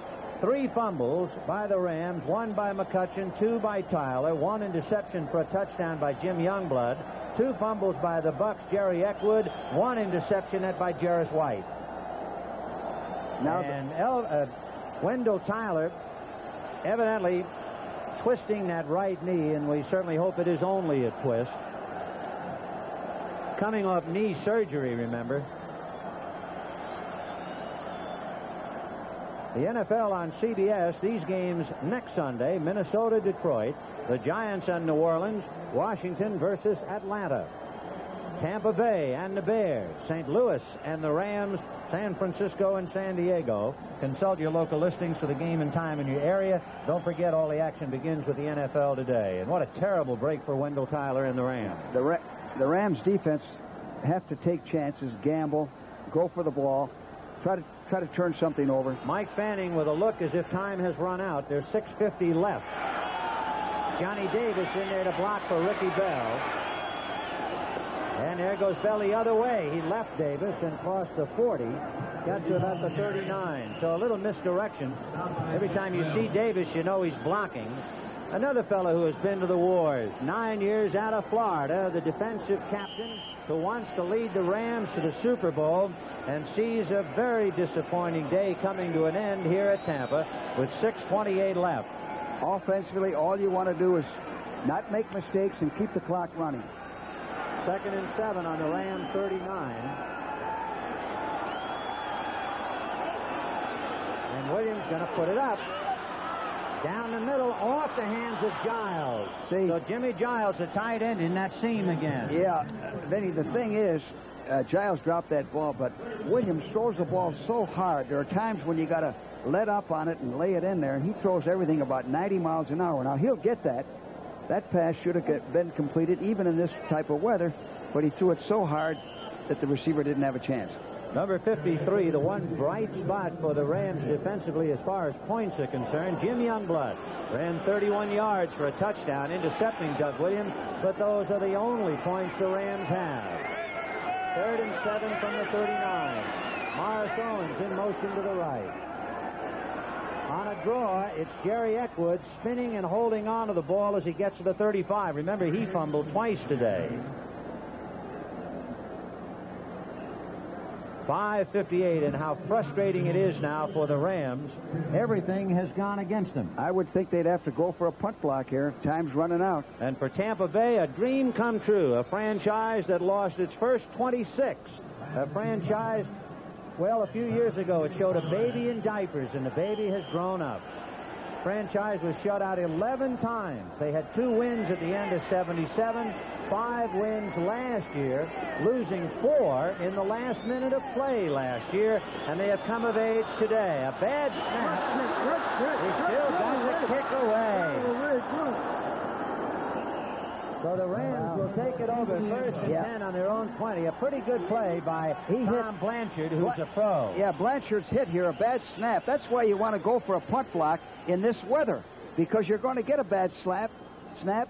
3 fumbles by the Rams, 1 by McCutcheon, 2 by Tyler, 1 interception for a touchdown by Jim Youngblood, 2 fumbles by the Bucs, Jerry Eckwood, 1 interception by Jarris White. Wendell Tyler evidently twisting that right knee, and we certainly hope it is only a twist. Coming off knee surgery, remember. The NFL on CBS, these games next Sunday, Minnesota, Detroit, the Giants and New Orleans, Washington versus Atlanta, Tampa Bay and the Bears, St. Louis and the Rams, San Francisco and San Diego. Consult your local listings for the game and time in your area. Don't forget, all the action begins with the NFL today. And what a terrible break for Wendell Tyler and the Rams. The Rams defense have to take chances, gamble, go for the ball, try to turn something over. Mike Fanning with a look as if time has run out. There's 6:50 left. Johnny Davis in there to block for Ricky Bell. And there goes Bell the other way. He left Davis and crossed the 40. Got to about the 39. So a little misdirection. Every time you see Davis, you know he's blocking. Another fellow who has been to the wars, 9 years out of Florida, the defensive captain who wants to lead the Rams to the Super Bowl and sees a very disappointing day coming to an end here at Tampa with 6:28 left. Offensively, all you want to do is not make mistakes and keep the clock running. 2nd and 7 on the Ram 39. And Williams going to put it up. Down the middle, off the hands of Giles. See, so Jimmy Giles, the tight end, in that seam again. Yeah, Vinny, the thing is, Giles dropped that ball, but Williams throws the ball so hard. There are times when you got to let up on it and lay it in there, and he throws everything about 90 miles an hour. Now, he'll get that. That pass should have been completed even in this type of weather, but he threw it so hard that the receiver didn't have a chance. Number 53, the one bright spot for the Rams defensively as far as points are concerned, Jim Youngblood. Ran 31 yards for a touchdown, intercepting Doug Williams, but those are the only points the Rams have. 3rd and 7 from the 39. Morris Owens in motion to the right. On a draw, it's Jerry Eckwood spinning and holding on to the ball as he gets to the 35. Remember, he fumbled twice today. 5:58, and how frustrating it is now for the Rams. Everything has gone against them. I would think they'd have to go for a punt block here. Time's running out. And for Tampa Bay, a dream come true. A franchise that lost its first 26. A franchise, well, a few years ago, it showed a baby in diapers, and the baby has grown up. Franchise was shut out 11 times. They had 2 wins at the end of 77, 5 wins last year, losing 4 in the last minute of play last year, and they have come of age today. A bad snap. He still got the kick away. So the Rams will take it over 1st and 10 on their own 20. A pretty good play by Tom Blanchard, who's a pro. Yeah, Blanchard's hit here, a bad snap. That's why you want to go for a punt block in this weather, because you're going to get a bad snap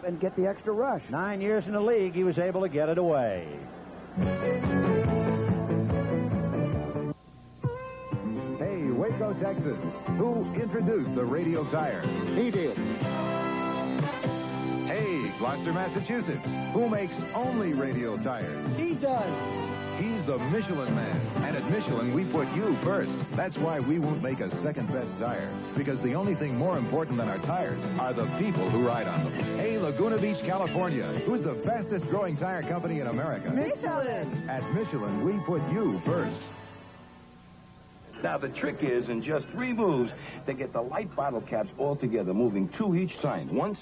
and get the extra rush. 9 years in the league, he was able to get it away. Hey, Waco, Texas. Who introduced the radial tire? He did. Hey, Gloucester, Massachusetts. Who makes only radial tires? He does. He's the Michelin Man. And at Michelin, we put you first. That's why we won't make a second-best tire. Because the only thing more important than our tires are the people who ride on them. Hey, Laguna Beach, California. Who's the fastest-growing tire company in America? Michelin. At Michelin, we put you first. Now, the trick is, in just 3 moves, they get the light bottle caps all together, moving 2 each time. Once,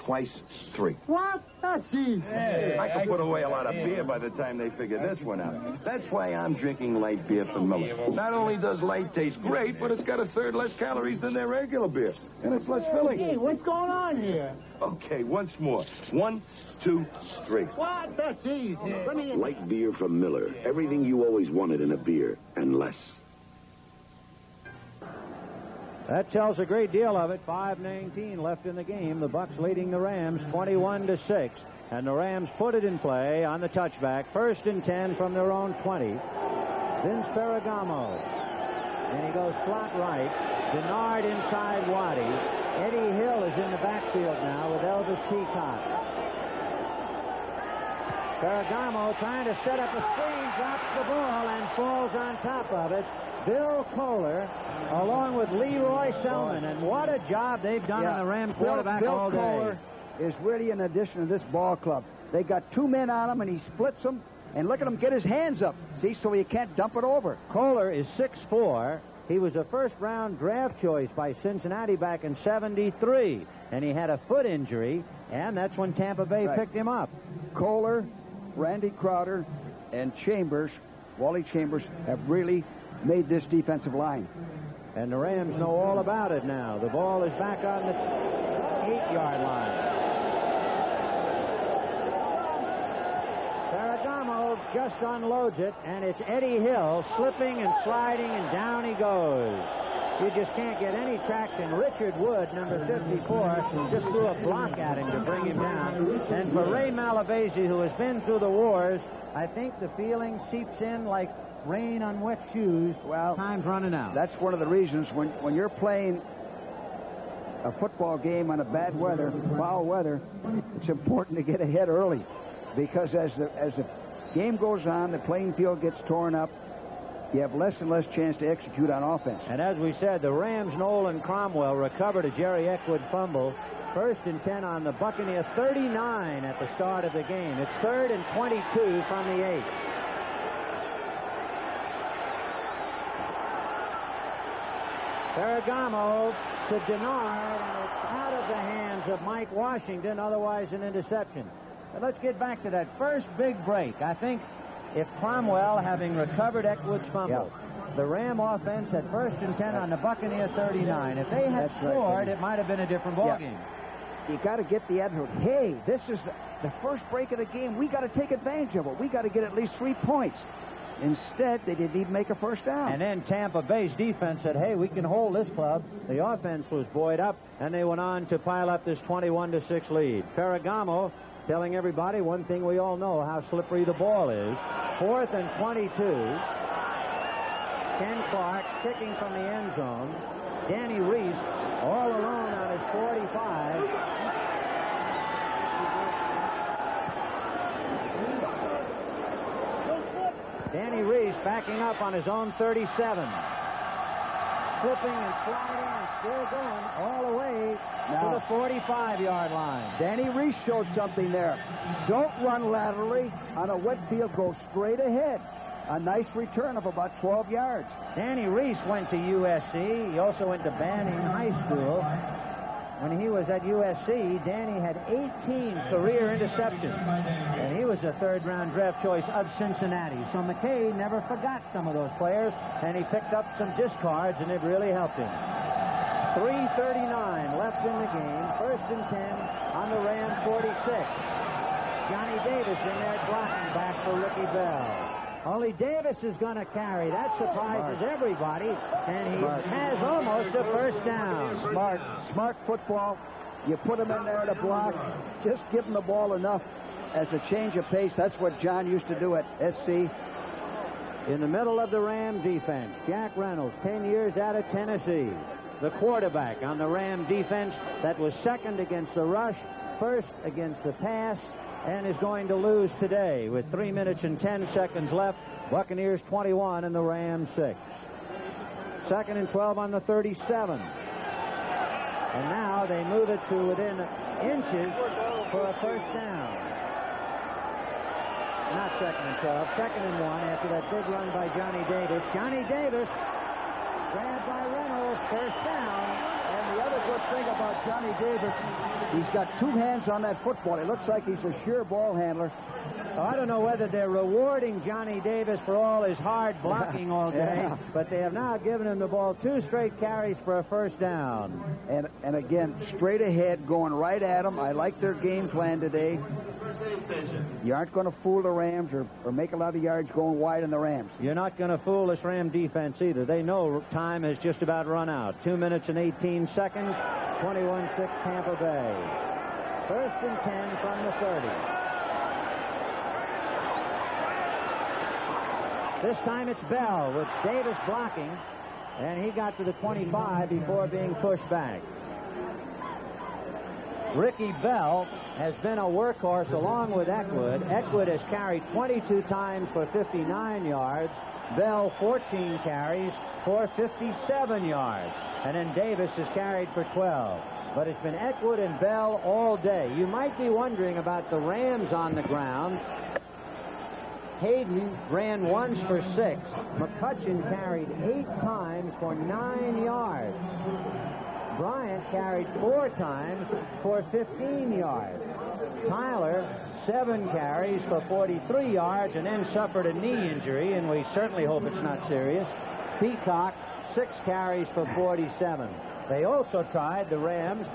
twice, 3. What? That's easy. Hey, I can put away a lot of beer by the time they figure this one out. That's why I'm drinking light beer from Miller. Not only does light taste great, but it's got 1/3 less calories than their regular beer. And it's less filling. Hey, what's going on here? Okay, once more. 1, 2, 3. What? That's easy. Let me... Light beer from Miller. Everything you always wanted in a beer, and less. That tells a great deal of it. 5:19 left in the game. The Bucs leading the Rams 21-6. And the Rams put it in play on the touchback. 1st and 10 from their own 20. Vince Ferragamo. And he goes flat right. Denard inside Waddy. Eddie Hill is in the backfield now with Elvis Peacock. Ferragamo trying to set up a screen, drops the ball and falls on top of it. Bill Kohler, along with Leroy Selman, and what a job they've done on the Ram quarterback all day. Bill Kohler is really an addition to this ball club. They got 2 men on him, and he splits them, and look at him get his hands up, see, so you can't dump it over. Kohler is 6'4". He was a first-round draft choice by Cincinnati back in '73, and he had a foot injury, and that's when Tampa Bay picked him up. Kohler, Randy Crowder, and Chambers, Wally Chambers, have really made this defensive line. And the Rams know all about it now. The ball is back on the 8-yard line. Ferragamo just unloads it, and it's Eddie Hill slipping and sliding, and down he goes. You just can't get any traction. Richard Wood, number 54, just threw a block at him to bring him down. And for Ray Malavasi, who has been through the wars, I think the feeling seeps in like rain on wet shoes. Well, time's running out. That's one of the reasons when you're playing a football game on a bad weather, foul weather, it's important to get ahead early, because as the game goes on, the playing field gets torn up. You have less and less chance to execute on offense. And as we said, the Rams, Nolan Cromwell, recovered a Jerry Eckwood fumble. 1st and 10 on the Buccaneers 39 at the start of the game. It's 3rd and 22 from the 8. Ferragamo to Denard, and it's out of the hands of Mike Washington, otherwise an interception. But let's get back to that first big break. I think if Cromwell, having recovered Eckwood's fumble, the Ram offense at 1st and 10 on the Buccaneer 39. If they had scored, it might have been a different ballgame. You got to get the attitude. Hey, this is the first break of the game. We got to take advantage of it. We got to get at least 3 points. Instead, they didn't even make a first down. And then Tampa Bay's defense said, hey, we can hold this club. The offense was buoyed up, and they went on to pile up this 21-6 lead. Ferragamo telling everybody one thing we all know, how slippery the ball is. 4th and 22. Ken Clark kicking from the end zone. Danny Reese all alone on his 45. Danny Reese backing up on his own 37. Flipping and sliding and still going all the way to the 45-yard line. Danny Reese showed something there. Don't run laterally on a wet field. Go straight ahead. A nice return of about 12 yards. Danny Reese went to USC. He also went to Banning High School. When he was at USC, Danny had 18 career interceptions. And he was a third-round draft choice of Cincinnati. So McKay never forgot some of those players, and he picked up some discards, and it really helped him. 3:39 left in the game. 1st and 10 on the Ram 46. Johnny Davis in there blocking back for Ricky Bell. Only Davis is going to carry. That surprises everybody, and he has almost a first down. Smart football. You put him in there to block. Just give him the ball enough as a change of pace. That's what John used to do at SC. In the middle of the Ram defense, Jack Reynolds, 10 years out of Tennessee. The quarterback on the Ram defense that was second against the rush, first against the pass, and is going to lose today with 3 minutes and 10 seconds left. Buccaneers 21 and the Rams 6. 2nd and 12 on the 37. And now they move it to within inches for a first down. Not 2nd and 12, 2nd and 1 after that big run by Johnny Davis. Johnny Davis grabbed by Reynolds, first down. And the other good thing about Johnny Davis, he's got 2 hands on that football. It looks like he's a sure ball handler. I don't know whether they're rewarding Johnny Davis for all his hard blocking all day, but they have now given him the ball 2 straight carries for a first down. And again, straight ahead, going right at him. I like their game plan today. You aren't going to fool the Rams or make a lot of yards going wide in the Rams. You're not going to fool this Ram defense either. They know time has just about run out. 2 minutes and 18 seconds, 21-6 Tampa Bay. 1st and 10 from the 30. This time it's Bell with Davis blocking, and he got to the 25 before being pushed back. Ricky Bell has been a workhorse along with Eckwood. Eckwood has carried 22 times for 59 yards. Bell 14 carries for 57 yards. And then Davis has carried for 12. But it's been Eckwood and Bell all day. You might be wondering about the Rams on the ground. Hayden ran once for 6. McCutcheon carried 8 times for 9 yards. Bryant carried 4 times for 15 yards. Tyler, 7 carries for 43 yards and then suffered a knee injury, and we certainly hope it's not serious. Peacock, 6 carries for 47. They also tried, the Rams,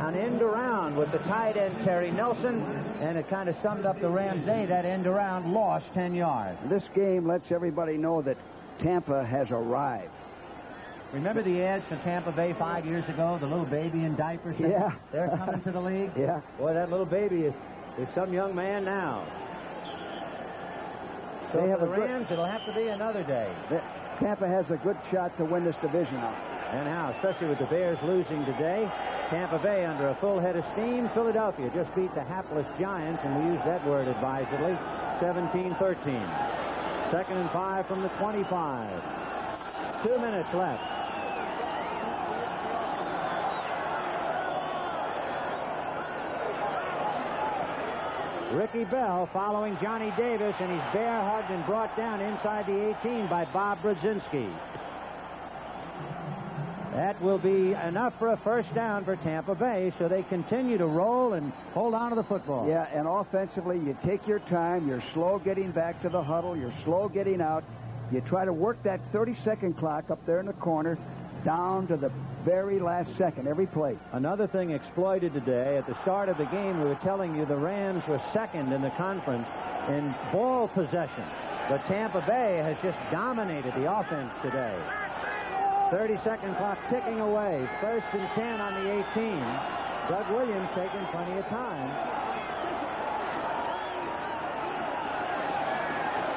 an end around with the tight end Terry Nelson, and it kind of summed up the Rams' day. That end around lost 10 yards. This game lets everybody know that Tampa has arrived. Remember the ads for Tampa Bay 5 years ago? The little baby in diapers? Yeah. They're coming to the league? Yeah. Boy, that little baby is some young man now. So They have for the a good- Rams, it'll have to be another day. Tampa has a good shot to win this division now. And how, especially with the Bears losing today, Tampa Bay under a full head of steam. Philadelphia just beat the hapless Giants, and we use that word advisedly, 17-13. 2nd and 5 from the 25. 2 minutes left. Ricky Bell following Johnny Davis, and he's bear hugged and brought down inside the 18 by Bob Brzezinski. That will be enough for a first down for Tampa Bay, so they continue to roll and hold on to the football. Yeah, and offensively, you take your time. You're slow getting back to the huddle. You're slow getting out. You try to work that 30-second clock up there in the corner down to the very last second, every play. Another thing exploited today, at the start of the game, we were telling you the Rams were second in the conference in ball possession. But Tampa Bay has just dominated the offense today. 30-second clock ticking away. 1st and 10 on the 18. Doug Williams taking plenty of time.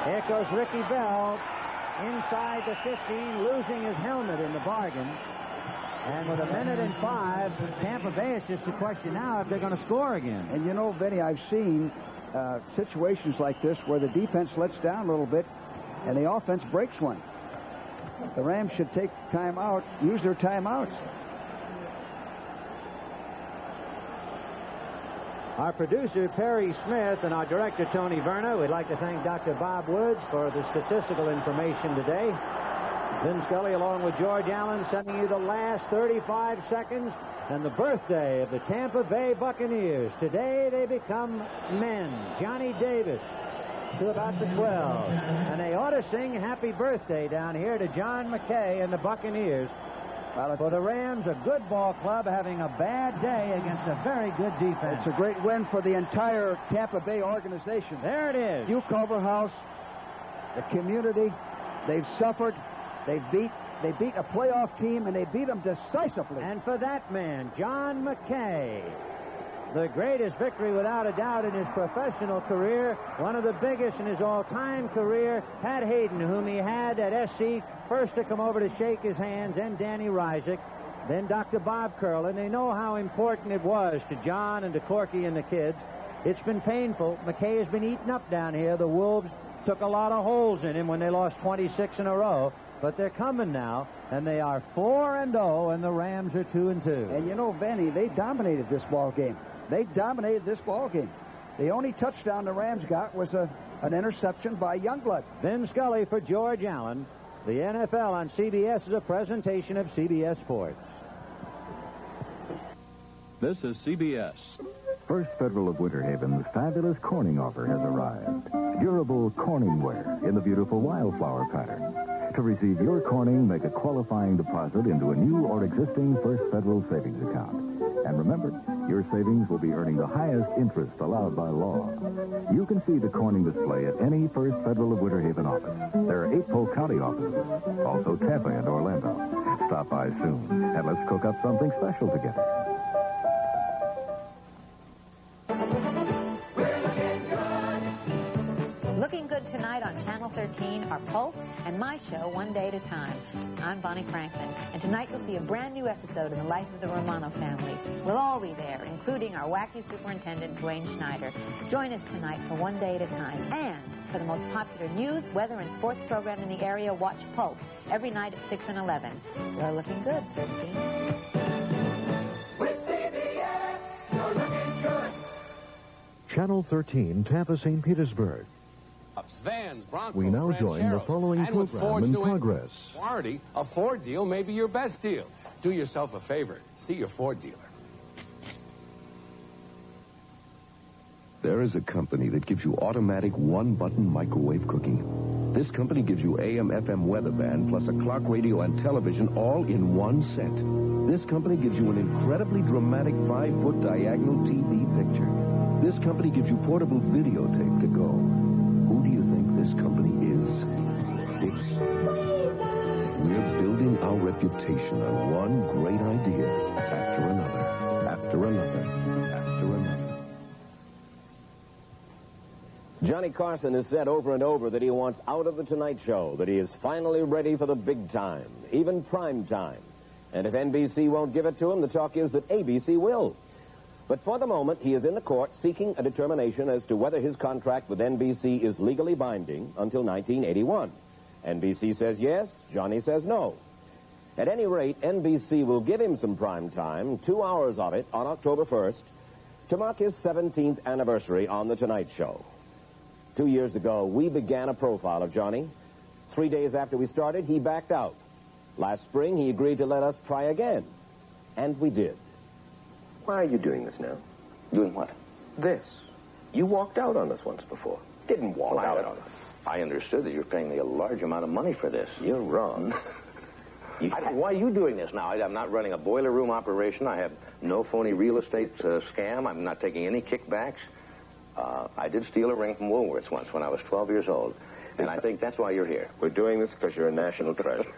Here goes Ricky Bell inside the 15, losing his helmet in the bargain. And with 1:05, Tampa Bay, it's just a question now if they're going to score again. And you know, Benny, I've seen situations like this where the defense lets down a little bit and the offense breaks one. The Rams should take time out, use their timeouts. Our producer, Perry Smith, and our director, Tony Verna, we'd like to thank Dr. Bob Woods for the statistical information today. Vin Scully, along with George Allen, sending you the last 35 seconds and the birthday of the Tampa Bay Buccaneers. Today they become men. Johnny Davis to about the 12. And they ought to sing happy birthday down here to John McKay and the Buccaneers. For the Rams, a good ball club having a bad day against a very good defense. It's a great win for the entire Tampa Bay organization. There it is. Hugh Culverhouse, the community, they've suffered. They beat a playoff team, and they beat them decisively. And for that man, John McKay, the greatest victory without a doubt in his professional career, one of the biggest in his all-time career. Pat Hayden, whom he had at SC, first to come over to shake his hands, then Danny Rysick, then Dr. Bob Curlin. They know how important it was to John and to Corky and the kids. It's been painful. McKay has been eaten up down here. The Wolves took a lot of holes in him when they lost 26 in a row. But they're coming now, and they are 4-0, and the Rams are 2-2. And you know, Benny, they dominated this ball game. They dominated this ball game. The only touchdown the Rams got was an interception by Youngblood. Vin Scully for George Allen. The NFL on CBS is a presentation of CBS Sports. This is CBS. First Federal of Winter Haven's fabulous corning offer has arrived. Durable corning ware in the beautiful wildflower pattern. To receive your corning, make a qualifying deposit into a new or existing First Federal savings account. And remember, your savings will be earning the highest interest allowed by law. You can see the corning display at any First Federal of Winter Haven office. There are 8 Polk County offices, also Tampa and Orlando. Stop by soon, and let's cook up something special together. Looking good tonight on Channel 13 are Pulse and my show, One Day at a Time. I'm Bonnie Franklin, and tonight you'll see a brand new episode in the life of the Romano family. We'll all be there, including our wacky superintendent, Dwayne Schneider. Join us tonight for One Day at a Time. And for the most popular news, weather, and sports program in the area, watch Pulse every night at 6 and 11. You're looking good, 13. With CBS, you're looking good. Channel 13, Tampa, St. Petersburg. Vans, Broncos, We now join the following and with program Ford's in new progress. warranty, a Ford deal may be your best deal. Do yourself a favor. See your Ford dealer. There is a company that gives you automatic one-button microwave cooking. This company gives you AM/FM weather band plus a clock radio and television all in one set. This company gives you an incredibly dramatic 5-foot diagonal TV picture. This company gives you portable videotape to go. Who do you think this company is? We're building our reputation on one great idea after another, after another, after another. Johnny Carson has said over and over that he wants out of the Tonight Show, that he is finally ready for the big time, even prime time. And if NBC won't give it to him, the talk is that ABC will. But for the moment, he is in the court seeking a determination as to whether his contract with NBC is legally binding until 1981. NBC says yes, Johnny says no. At any rate, NBC will give him some prime time, 2 hours of it, on October 1st, to mark his 17th anniversary on The Tonight Show. 2 years ago, we began a profile of Johnny. 3 days after we started, he backed out. Last spring, he agreed to let us try again. And we did. Why are you doing this now? Doing what? This. You walked out on us once before. Didn't walk out on us. I understood that you're paying me a large amount of money for this. You're wrong. Why are you doing this now? I'm not running a boiler room operation. I have no phony real estate scam. I'm not taking any kickbacks. I did steal a ring from Woolworths once when I was 12 years old. And I think that's why you're here. We're doing this because you're a national treasure.